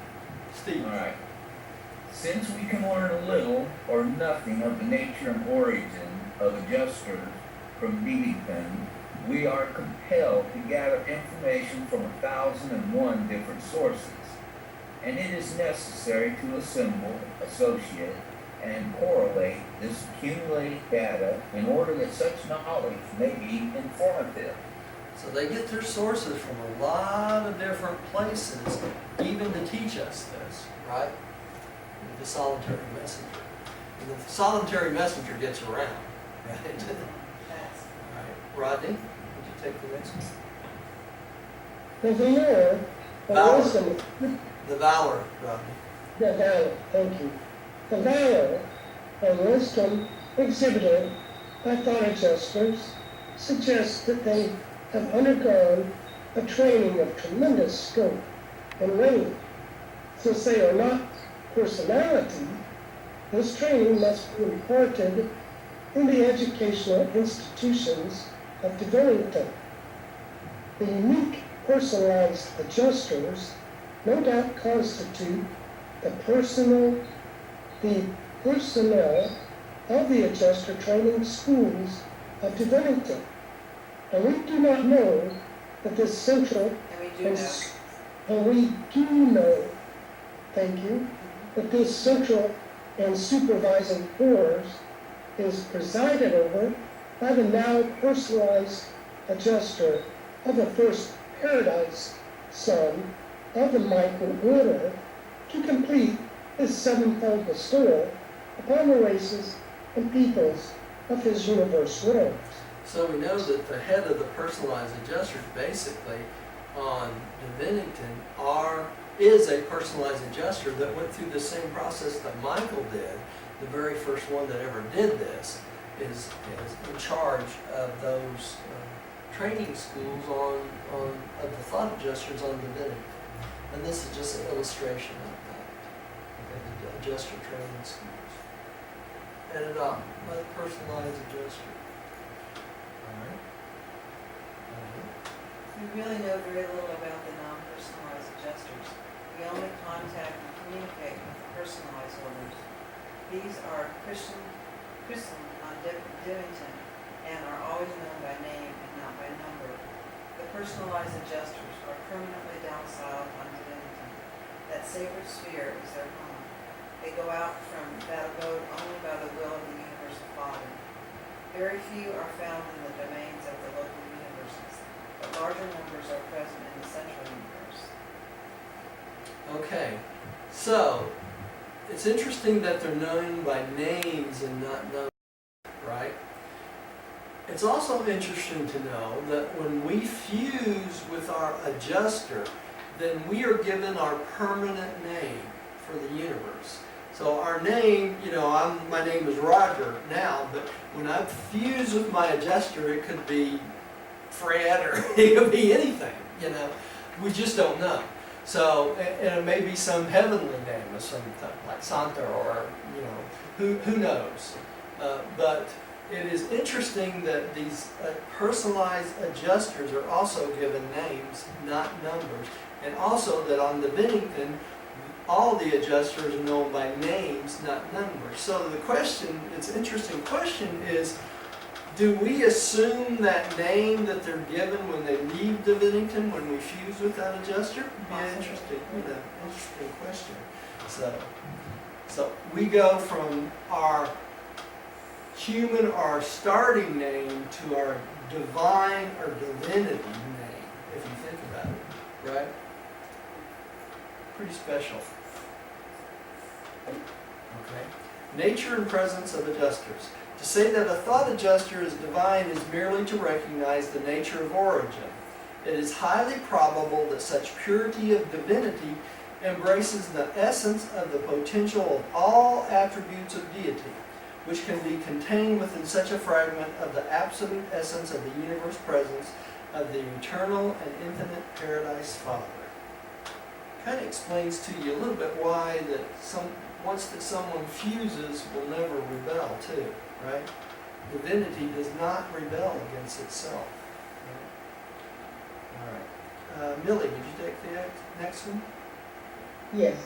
Steve. All right. Since we can learn a little or nothing of the nature and origin of adjusters from Divinington, we are compelled to gather information from 1,001 different sources. And it is necessary to assemble, associate, and correlate this accumulated data in order that such knowledge may be informative. So they get their sources from a lot of different places, even to teach us this, right? With the solitary messenger. And the solitary messenger gets around, right? Fast. All right. Rodney, would you take the next one? There's more, the Valor. wisdom, The valor, Rodney. the valor, thank you. The valor and wisdom exhibited by thought adjusters suggests that they have undergone a training of tremendous scope and range. Since they are not personality, this training must be imparted in the educational institutions of Divinington. The unique personalized adjusters no doubt constitute the personnel of the adjuster training schools of Divinington. And we do not know that this central And we do and, know. and we do know, thank you, that this central and supervising force is presided over by the now personalized adjuster of the first paradise son of the Michael order to complete his sevenfold bestowal upon the races and peoples of his universe world. So we know that the head of the personalized adjusters basically on Divinington is a personalized adjuster that went through the same process that Michael did. The very first one that ever did this is in charge of those training schools of the thought adjusters on Divinington. And this is just an illustration of that, of the adjuster training schools. Headed up by the personalized adjuster. All right. We really know very little about the non-personalized adjusters. We only contact and communicate with the personalized orders. These are Christian on Divinington and are always known by name and not by number. The personalized adjusters are permanently domiciled on Divinington. That sacred sphere is their home. They go out from that abode only by the will of the Universal Father. Very few are found in the domains of the local universes, but larger numbers are present in the central universe. Okay, so it's interesting that they're known by names and not numbers, right? It's also interesting to know that when we fuse with our adjuster, then we are given our permanent name for the universe. So our name, my name is Roger now, but when I fuse with my adjuster, it could be Fred or it could be anything, We just don't know. So, and it may be some heavenly name of some type, like Santa or, who knows. But it is interesting that these personalized adjusters are also given names, not numbers. And also that on the Divinington, all the adjusters are known by names, not numbers. So the question, it's an interesting question, is do we assume that name that they're given when they leave Divinington when we fuse with that adjuster? Yeah, interesting question. So we go from our human, our starting name, to our divine or divinity name, if you think about it, right? Pretty special. Okay. Nature and presence of adjusters. To say that a thought adjuster is divine is merely to recognize the nature of origin. It is highly probable that such purity of divinity embraces the essence of the potential of all attributes of deity, which can be contained within such a fragment of the absolute essence of the universe presence of the eternal and infinite Paradise Father. Kind of explains to you a little bit why that once that someone fuses will never rebel too, right? Divinity does not rebel against itself. Right? All right. Millie, would you take the next one? Yes,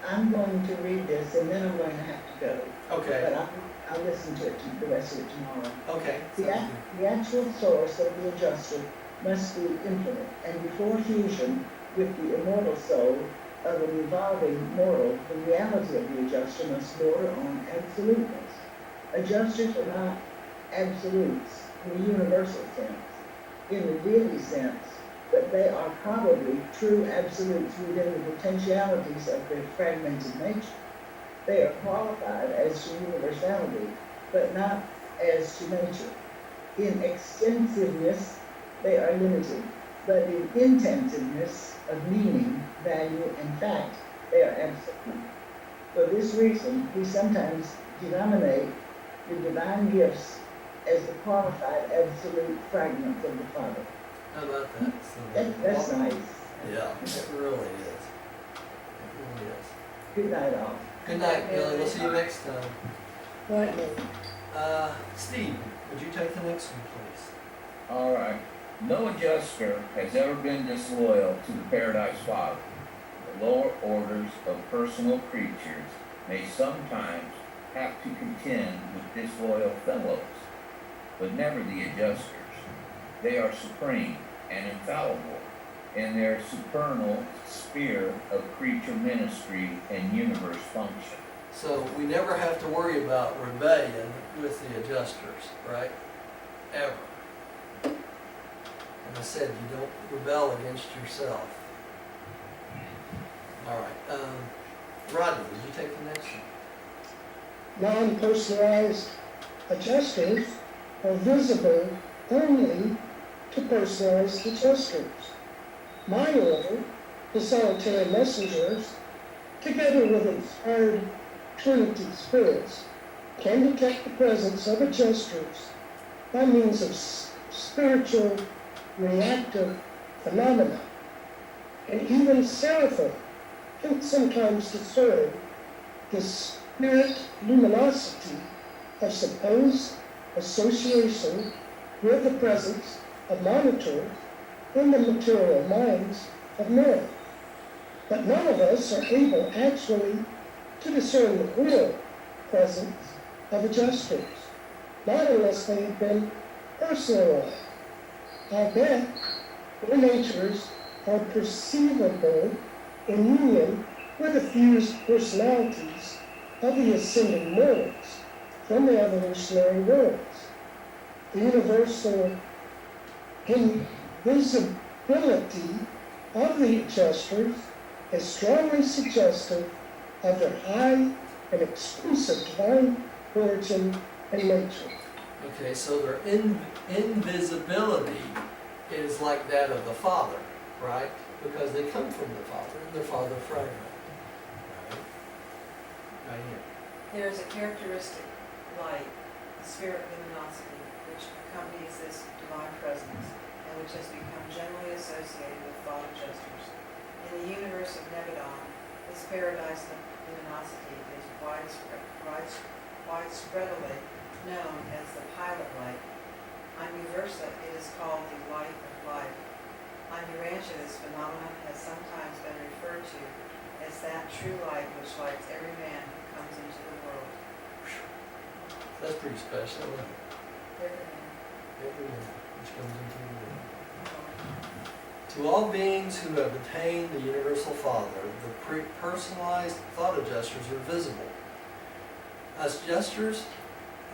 I'm going to read this and then I'm going to have to go. Okay. But I'll listen to it the rest of it tomorrow. Okay. The actual source of the adjuster must be infinite, and before fusion with the immortal soul of an evolving mortal, the reality of the adjuster must border on absoluteness. Adjusters are not absolutes in the universal sense, in the deity sense, but they are probably true absolutes within the potentialities of their fragmented nature. They are qualified as to universality, but not as to nature. In extensiveness, they are limited, but in intensiveness of meaning, value, and fact, they are absolute. For this reason, we sometimes denominate the divine gifts as the qualified absolute fragments of the Father. How about that? That's nice. Yeah, it really is. It really is. Good night, all. Good night, Millie. We'll see you next time. Right now. Steve, would you take the next one, please? All right. No adjuster has ever been disloyal to the Paradise Father. The lower orders of personal creatures may sometimes have to contend with disloyal fellows, but never the adjusters. They are supreme, and infallible in their supernal sphere of creature ministry and universe function. So we never have to worry about rebellion with the adjusters, right? Ever. And I said, you don't rebel against yourself. All right. Rodney, would you take the next one? Non-personalized adjusters are visible only to personalized adjusters. My order, the solitary messengers, together with inspired Trinity spirits, can detect the presence of adjusters by means of spiritual reactive phenomena. And even seraphim can sometimes discern the spirit luminosity of supposed association with the presence of monitors in the material minds of men. But none of us are able actually to discern the real presence of adjusters, not unless they have been personalized. I'll bet their natures are perceivable in union with the fused personalities of the ascending mortals from the evolutionary worlds. The universal invisibility of the adjusters is strongly suggestive of their high and exclusive divine origin and nature. Okay, so their invisibility is like that of the Father, right? Because they come from the Father, the Father fragment. Right? Diane. There is a characteristic light, the spirit luminosity, which accompanies this divine presence, and which has become generally associated with thought adjusters. In the universe of Nebadon, this paradise luminosity is widespreadly known as the pilot light. On Uversa, it is called the light of life. On Urantia, this phenomenon has sometimes been referred to as that true light which lights every man who comes into the world. That's pretty special, isn't it? Every man. Every man which comes into the world. To all beings who have attained the universal Father, the personalized thought adjusters are visible. Adjusters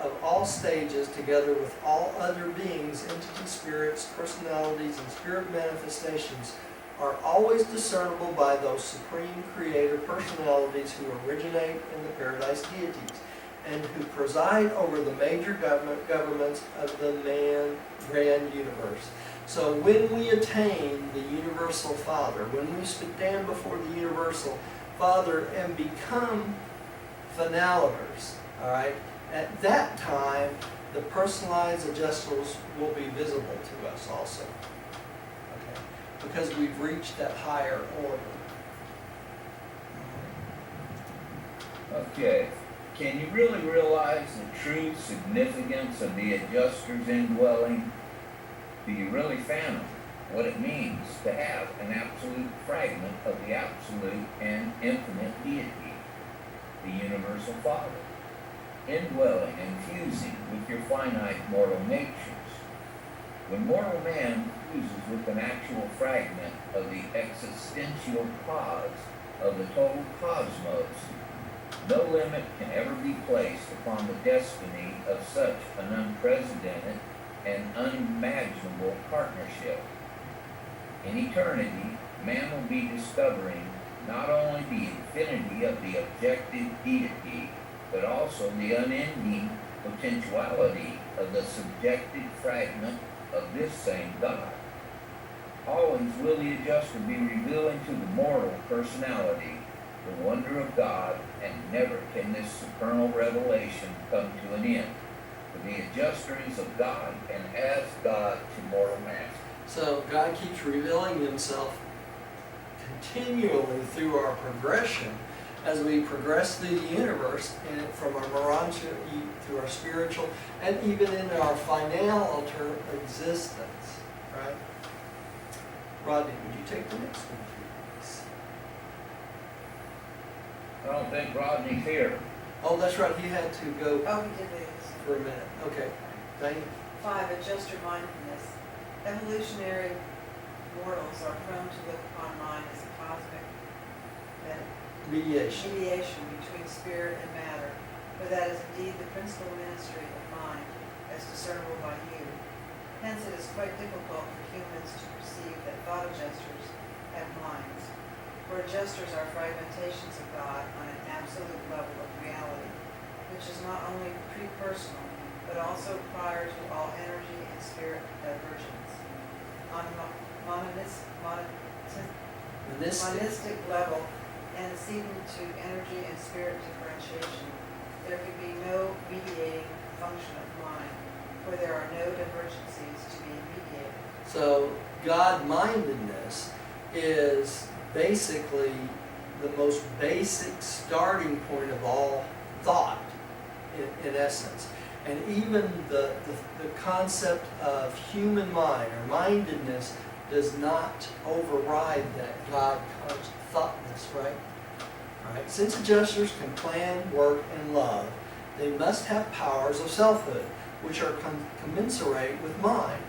of all stages, together with all other beings, entities, spirits, personalities, and spirit manifestations, are always discernible by those supreme creator personalities who originate in the paradise deities and who preside over the major governments of the grand universe. So when we attain the universal Father, when we stand before the universal Father and become finalators, all right, at that time, the personalized adjusters will be visible to us also, okay, because we've reached that higher order. Okay, can you really realize the true significance of the adjuster's indwelling? Do you really fathom what it means to have an absolute fragment of the absolute and infinite deity, the universal Father, indwelling and fusing with your finite mortal natures? When mortal man fuses with an actual fragment of the existential cause of the total cosmos, no limit can ever be placed upon the destiny of such an unprecedented and unimaginable partnership. In eternity, man will be discovering not only the infinity of the objective deity, but also the unending potentiality of the subjective fragment of this same God. Always will the adjuster be revealing to the mortal personality the wonder of God, and never can this supernal revelation come to an end. For the adjuster is of God, and as God to mortal man. So God keeps revealing himself continually through our progression as we progress through the universe, and from our Morontia through our spiritual, and even in our final existence, right? Rodney, would you take the next one, please? I don't think Rodney's here. Oh, that's right, he had to go Oh, we did this. for a minute. Okay, Diane. 5, adjuster mindfulness. Evolutionary mortals are prone to look upon mind as a cosmic Mediation. mediation between spirit and matter, for that is indeed the principal ministry of mind, as discernible by you. Hence it is quite difficult for humans to perceive that thought adjusters have minds, for adjusters are fragmentations of God on an absolute level of reality, which is not only pre-personal, but also prior to all energy and spirit divergence. On monistic level, antecedent to energy and spirit differentiation, there can be no mediating function of mind, for there are no divergencies to be mediated. So God-mindedness is basically the most basic starting point of all thought, in essence. And even the concept of human mind or mindedness does not override that God thoughtness, right? Right? Since adjusters can plan, work, and love, they must have powers of selfhood, which are commensurate with mind.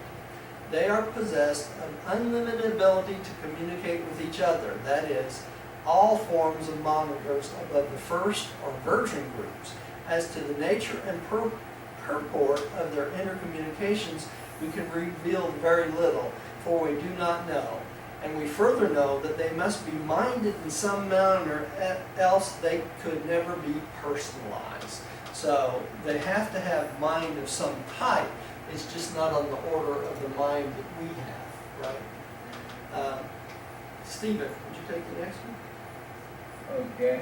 They are possessed of unlimited ability to communicate with each other, that is, all forms of monitors above the first or virgin groups. As to the nature and purport of their intercommunications, we can reveal very little, for we do not know. And we further know that they must be minded in some manner, else they could never be personalized. So they have to have mind of some type. It's just not on the order of the mind that we have, right? Stephen, would you take the next one? Okay.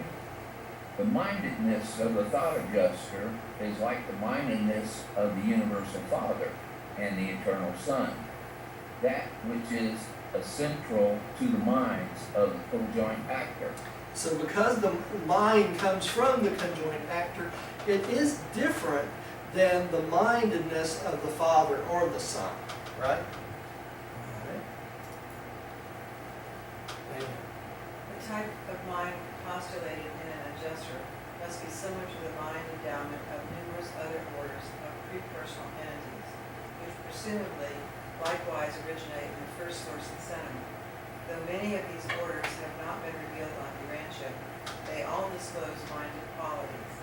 The mindedness of the thought adjuster is like the mindedness of the universal Father and the eternal Son, that which is essential to the minds of the conjoint actor. So because the mind comes from the conjoint actor, it is different than the mindedness of the Father or the Son, right? The type of mind postulated in an adjuster must be similar to the mind endowment of numerous other orders of pre-personal entities, which presumably likewise originate in the first source and sentiment. Though many of these orders have not been revealed on Urantia, they all disclose minded qualities.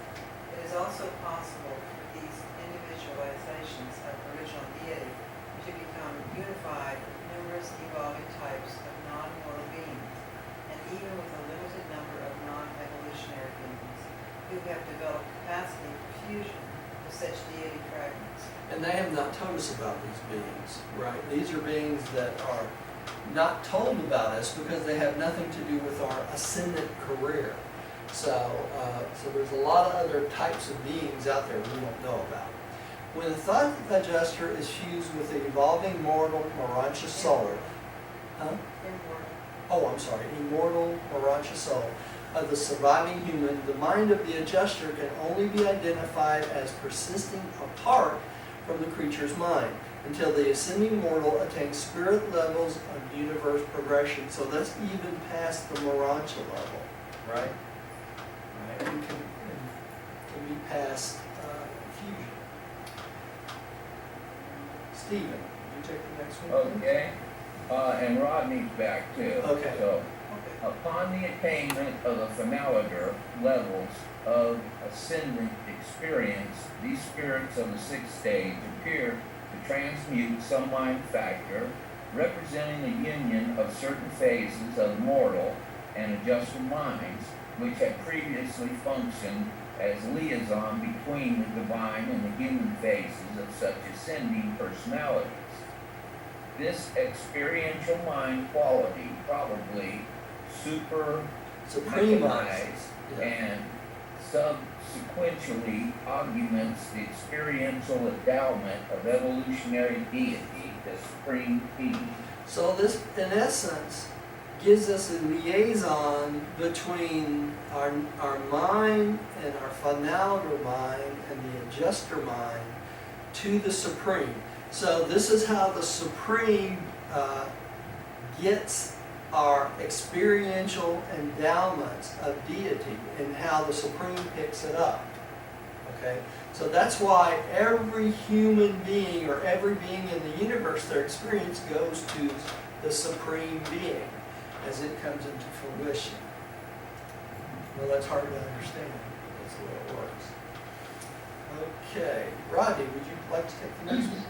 It is also possible for these individualizations of original deity to become unified with numerous evolving types of non-mortal beings, and even with a limited number of non-evolutionary beings who have developed capacity for fusion with such deity fragments. And they have not told us about these beings, right? These are beings that are not told about us because they have nothing to do with our ascendant career. So there's a lot of other types of beings out there we don't know about. When the thought adjuster is fused with the evolving mortal Morontia soul, immortal Morontia soul of the surviving human, the mind of the adjuster can only be identified as persisting apart from the creature's mind until the ascending mortal attains spirit levels of universe progression. So that's even past the Morontia level, right? Right, and can be past fusion. Stephen, you take the next one? Okay. And Rodney's back too. Okay. So, upon the attainment of the finaliger levels of ascendant experience, these spirits of the sixth stage appear to transmute some mind factor representing the union of certain phases of mortal and adjusted minds which had previously functioned as liaison between the divine and the human phases of such ascending personalities. This experiential mind quality probably Supreme and subsequently augments the experiential endowment of evolutionary deity, the Supreme Being. So this, in essence, gives us a liaison between our mind and our finaliter mind and the adjuster mind to the Supreme. So this is how the Supreme gets our experiential endowments of deity and how the Supreme picks it up. Okay? So that's why every human being or every being in the universe, their experience goes to the supreme being as it comes into fruition. Well, that's hard to understand. That's the way it works. Okay, Rodney, would you like to take the next one?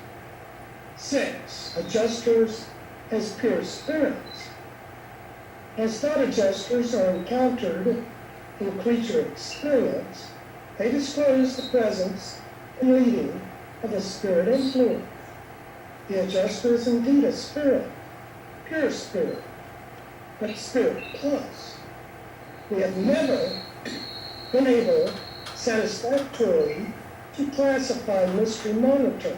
6. Adjusters as pure spirits. As thought adjusters are encountered in creature experience, they disclose the presence and leading of a spirit influence. The adjuster is indeed a spirit, pure spirit, but spirit plus. We have never been able satisfactorily to classify mystery monitors.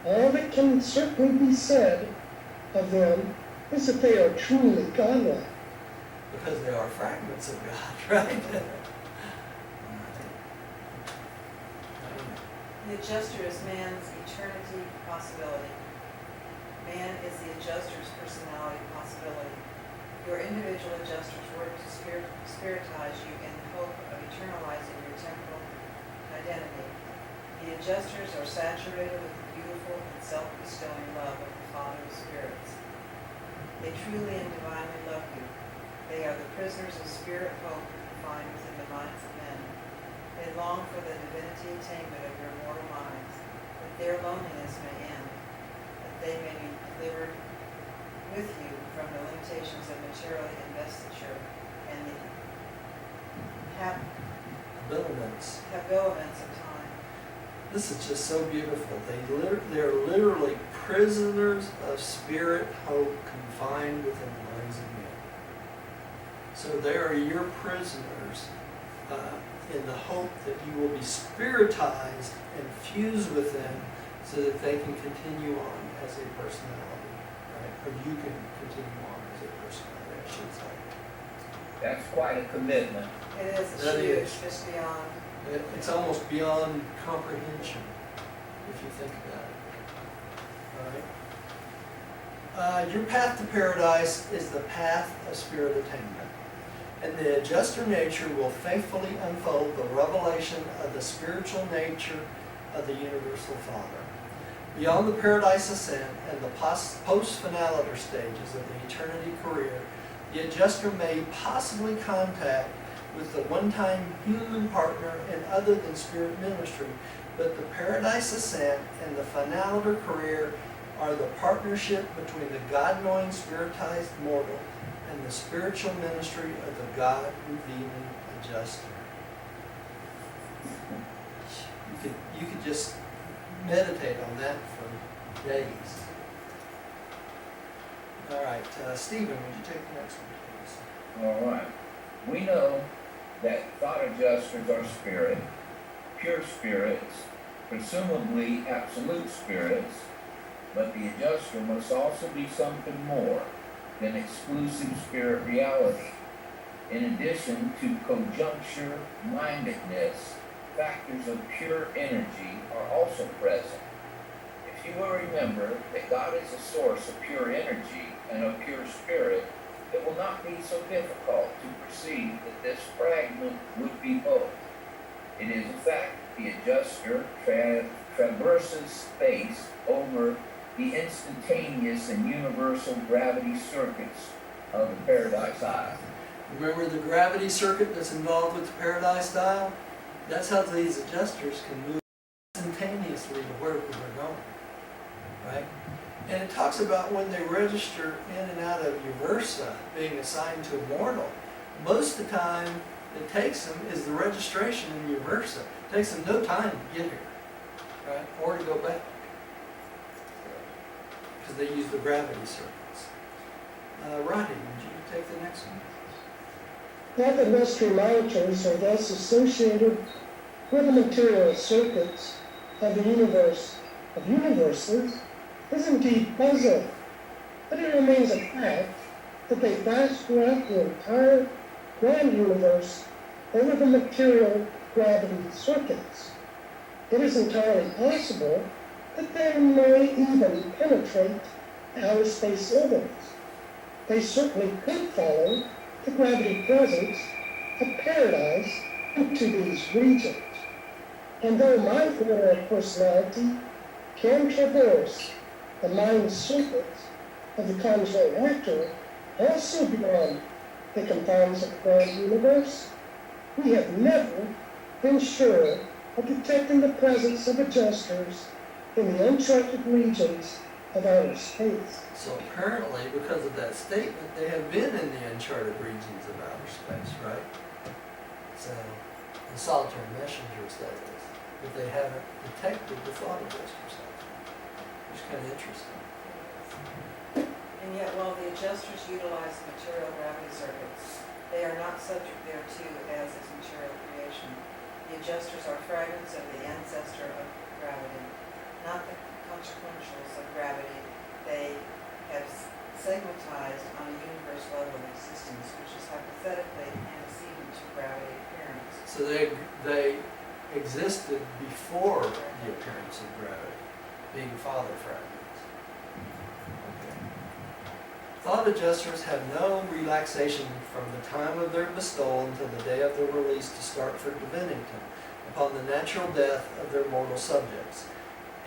All that can certainly be said of them is that they are truly godlike. Because they are fragments of God, right? The adjuster is man's eternity possibility. Man is the adjuster's personality possibility. Your individual adjusters work to spiritize you in the hope of eternalizing your temporal identity. The adjusters are saturated with the beautiful and self-bestowing love of the Father of Spirits. They truly and divinely love you. They are the prisoners of spirit hope confined within the minds of men. They long for the divinity attainment of your mortal minds, that their loneliness may end, that they may be delivered with you from the limitations of material investiture and the habiliments of time. This is just so beautiful. They're literally prisoners of spirit hope confined within the minds of men. So they are your prisoners in the hope that you will be spiritized and fused with them so that they can continue on as a personality, right? Or you can continue on as a personality, I should say. That's quite a commitment. It is, That it's huge, is. just beyond. It's almost beyond comprehension, if you think about it. All right. Your path to paradise is the path of spirit attainment. And the adjuster nature will faithfully unfold the revelation of the spiritual nature of the universal Father. Beyond the paradise ascent and the post-finaliter stages of the eternity career, the adjuster may possibly contact with the one-time human partner in other than spirit ministry, but the paradise ascent and the finaliter career are the partnership between the God-knowing spiritized mortal and the spiritual ministry of the God-revealing adjuster. You could just meditate on that for days. All right, Stephen, would you take the next one, please? All right. We know that thought adjusters are spirit, pure spirits, presumably absolute spirits, but the adjuster must also be something more than exclusive spirit reality. In addition to conjuncture mindedness, factors of pure energy are also present. If you will remember that God is a source of pure energy and of pure spirit, it will not be so difficult to perceive that this fragment would be both. It is a fact the adjuster traverses space over the instantaneous and universal gravity circuits of the Paradise Isle. Remember the gravity circuit that's involved with the paradise dial? That's how these adjusters can move instantaneously to wherever they're going, right? And it talks about when they register in and out of Uversa being assigned to a mortal. Most of the time it takes them is the registration in Uversa. It takes them no time to get here, right? Or to go back. Because they use the gravity circuits. Rodney, would you take the next one? That the mystery monitors are thus associated with the material circuits of the universe of universes is indeed puzzling, but it remains a fact that they flash throughout the entire grand universe over the material gravity circuits. It is entirely possible that they may even penetrate outer space orbits. They certainly could follow the gravity presence of paradise into these regions. And though my order of personality can traverse the mind circuits of the conjuring actor also beyond the confines of the grand universe, we have never been sure of detecting the presence of adjusters in the uncharted regions of outer space. So apparently, because of that statement, they have been in the uncharted regions of outer space, right? So, the solitary messengers, that is, but they haven't detected the thought adjusters, which is kind of interesting. And yet, while the adjusters utilize material gravity circuits, they are not subject thereto as is material creation. The adjusters are fragments of the ancestor of gravity, not the consequentials of gravity. They have segmentized on a universe level of existence, which is hypothetically antecedent to gravity appearance. So they existed before the appearance of gravity, being father fragments. Okay. Thought adjusters have no relaxation from the time of their bestowal until the day of their release to start for Divinington, upon the natural death of their mortal subjects.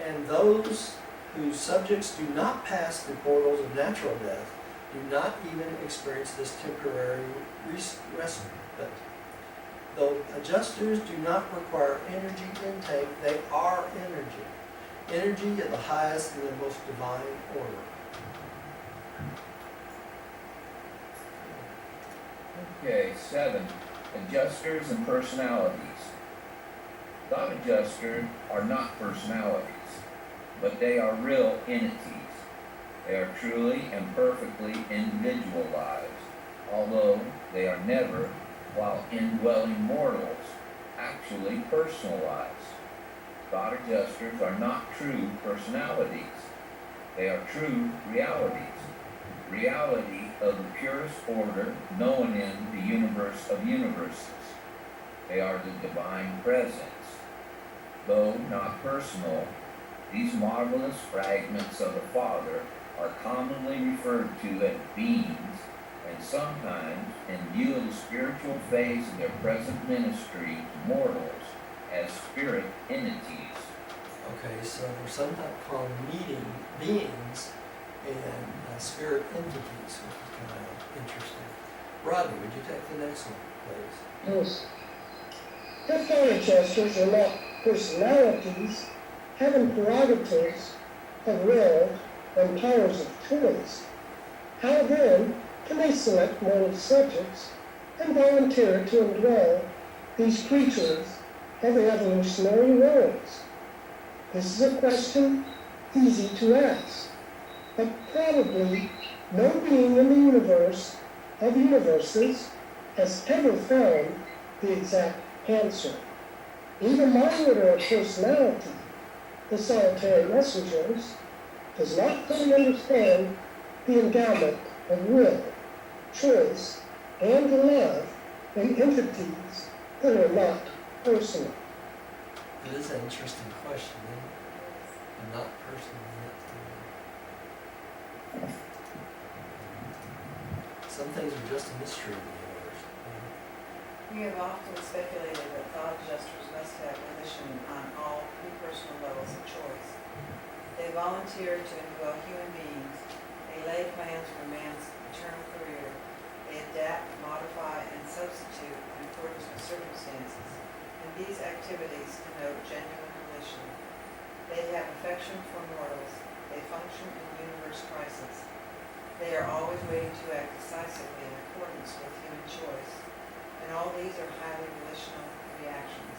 And those whose subjects do not pass the portals of natural death do not even experience this temporary respite. Though adjusters do not require energy intake, they are energy. Energy at the highest and the most divine order. Okay, 7. Adjusters and personalities. Thought adjusters are not personalities, but they are real entities. They are truly and perfectly individualized, although they are never, while indwelling mortals, actually personalized. Thought adjusters are not true personalities. They are true realities. Reality of the purest order known in the universe of universes. They are the divine presence. Though not personal, these marvelous fragments of the Father are commonly referred to as beings, and sometimes, in view of the spiritual phase of their present ministry to mortals, as spirit entities. Okay, so they're sometimes called beings and spirit entities, which is kind of interesting. Rodney, would you take the next one, please? Yes. If thought adjusters are not personalities, having prerogatives of will and powers of choice, how then can they select mortal subjects and volunteer to indwell these creatures of evolutionary roles? This is a question easy to ask, but probably no being in the universe of universes has ever found the exact answer. Even my order of personality, the solitary messengers, does not fully understand the endowment of will, choice, and love in entities that are not personal. It is an interesting question, isn't it? And not personal yet. Some things are just a mystery in the universe. We have often speculated that thought adjusters must have volition on all pre-personal levels of choice. They volunteer to indwell human beings. They lay plans for man's eternal career. They adapt, modify, and substitute in accordance with circumstances. And these activities connote genuine volition. They have affection for mortals. They function in universe crisis. They are always waiting to act decisively in accordance with human choice. And all these are highly volitional reactions.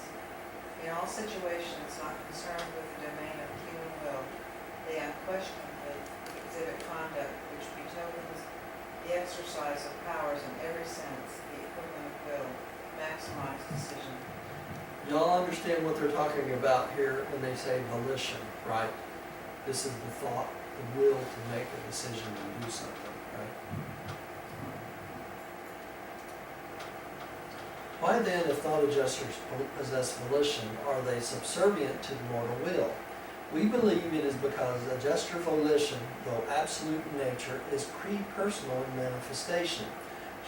In all situations not concerned with the domain of human will, they unquestionably exhibit conduct which betokens the exercise of powers in every sense, the equivalent of will, maximized decision. Y'all understand what they're talking about here when they say volition, right? This is the thought, the will to make a decision and do something, right? Why then, if thought adjusters possess volition, are they subservient to the mortal will? We believe it is because adjuster volition, though absolute in nature, is pre-personal in manifestation.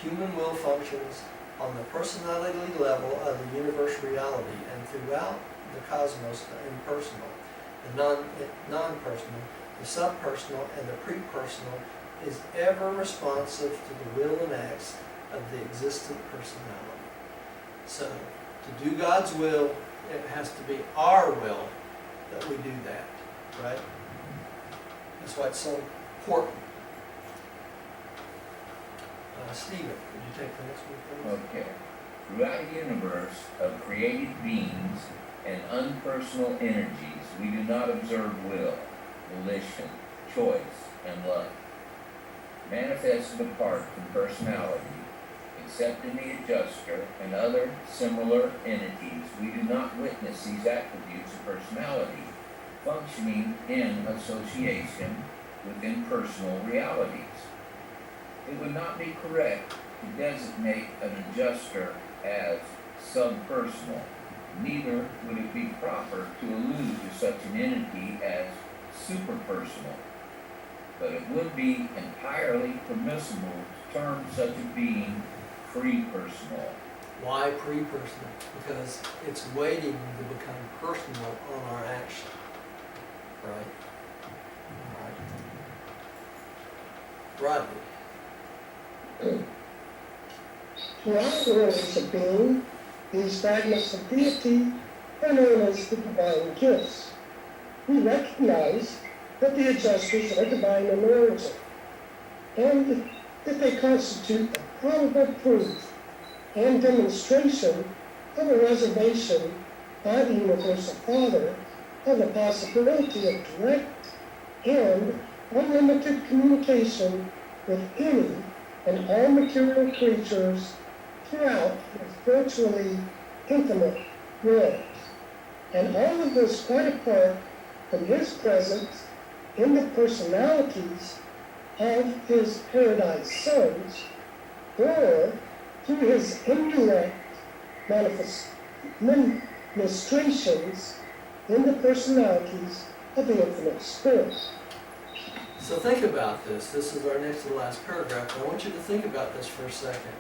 Human will functions on the personality level of the universe reality and throughout the cosmos, the impersonal, the non-personal, the subpersonal, and the pre-personal is ever responsive to the will and acts of the existent personality. So, to do God's will, it has to be our will that we do that, right? That's why it's so important. Stephen, could you take the next one, please? Okay. Throughout a universe of created beings and unpersonal energies, we do not observe will, volition, choice, and love. Manifested apart from personality, except in the adjuster and other similar entities, we do not witness these attributes of personality functioning in association with impersonal realities. It would not be correct to designate an adjuster as subpersonal. Neither would it be proper to allude to such an entity as superpersonal. But it would be entirely permissible to term such a being pre-personal. Why pre-personal? Because it's waiting to become personal on our action. Right? Right. Rodney. Throughout the worlds of being, these fragments of deity are known as the divine gifts. We recognize that the adjusters are divine in origin, and that they constitute a probable proof and demonstration of a reservation by the Universal Father of the possibility of direct and unlimited communication with any and all material creatures throughout his virtually infinite world. And all of this quite apart from his presence in the personalities of his paradise sons, or through his indirect manifestations in the personalities of the infinite spirit. So think about this. This is our next to the last paragraph. I want you to think about this for a second.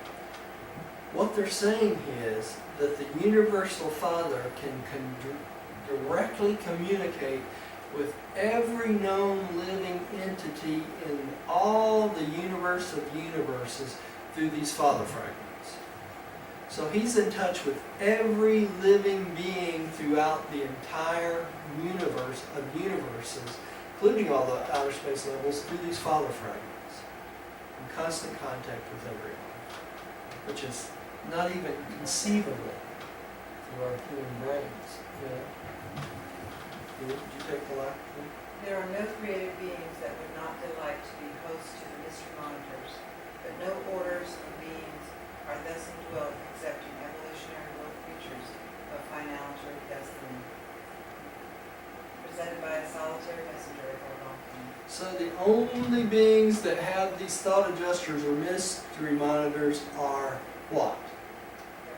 What they're saying is that the Universal Father can directly communicate with every known living entity in all the universe of universes through these Father fragments. So he's in touch with every living being throughout the entire universe of universes, including all the outer space levels, through these Father fragments. In constant contact with everyone, which is not even conceivable through our human brains. You know? Did you take the last one? There are no created beings that would not delight to be hosts to the mystery monitors, but no orders of beings are thus indwelt except in evolutionary world creatures of finality or destiny, presented by a solitary messenger of our long. So the only beings that have these thought adjusters or mystery monitors are what?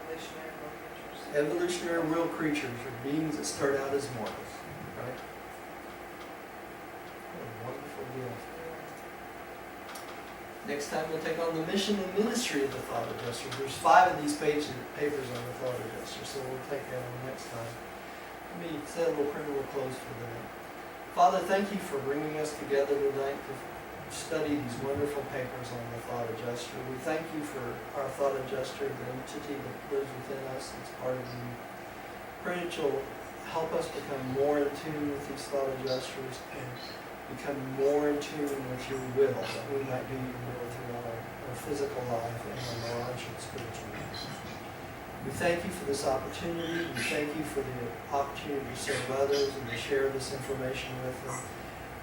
Evolutionary world creatures. Evolutionary world creatures, or beings that start out as mortals. Right? What a wonderful deal. Next time we'll take on the mission and ministry of the thought adjusters. There's 5 of these papers on the thought adjuster, so we'll take that on next time. Let me say a little prayer and we'll close for the night. Father, thank you for bringing us together tonight to study these wonderful papers on the thought adjuster. We thank you for our thought adjuster, the entity that lives within us, it's part of you. Pray that you'll help us become more in tune with these thought adjusters and become more in tune with your will, that we might do your will throughout our physical life and our Morontia spiritual life. We thank you for this opportunity. We thank you for the opportunity to serve others and to share this information with them.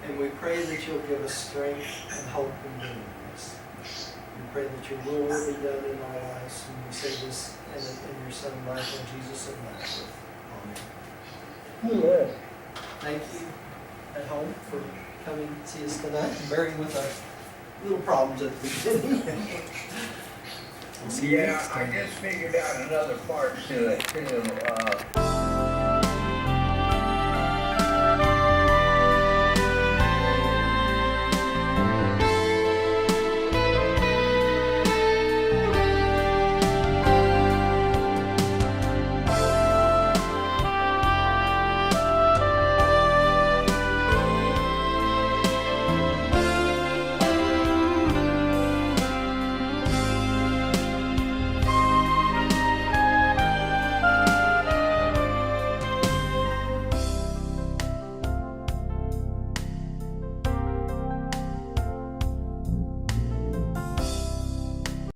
And we pray that you'll give us strength and hope in doing this. We pray that your will be done in our lives. And we say this in your Son, Michael, Jesus of Nazareth. Amen. Amen. Thank you at home for coming to see us tonight and bearing with our little problems at the beginning. We'll see you Yeah, next I time. just figured out another part to it too.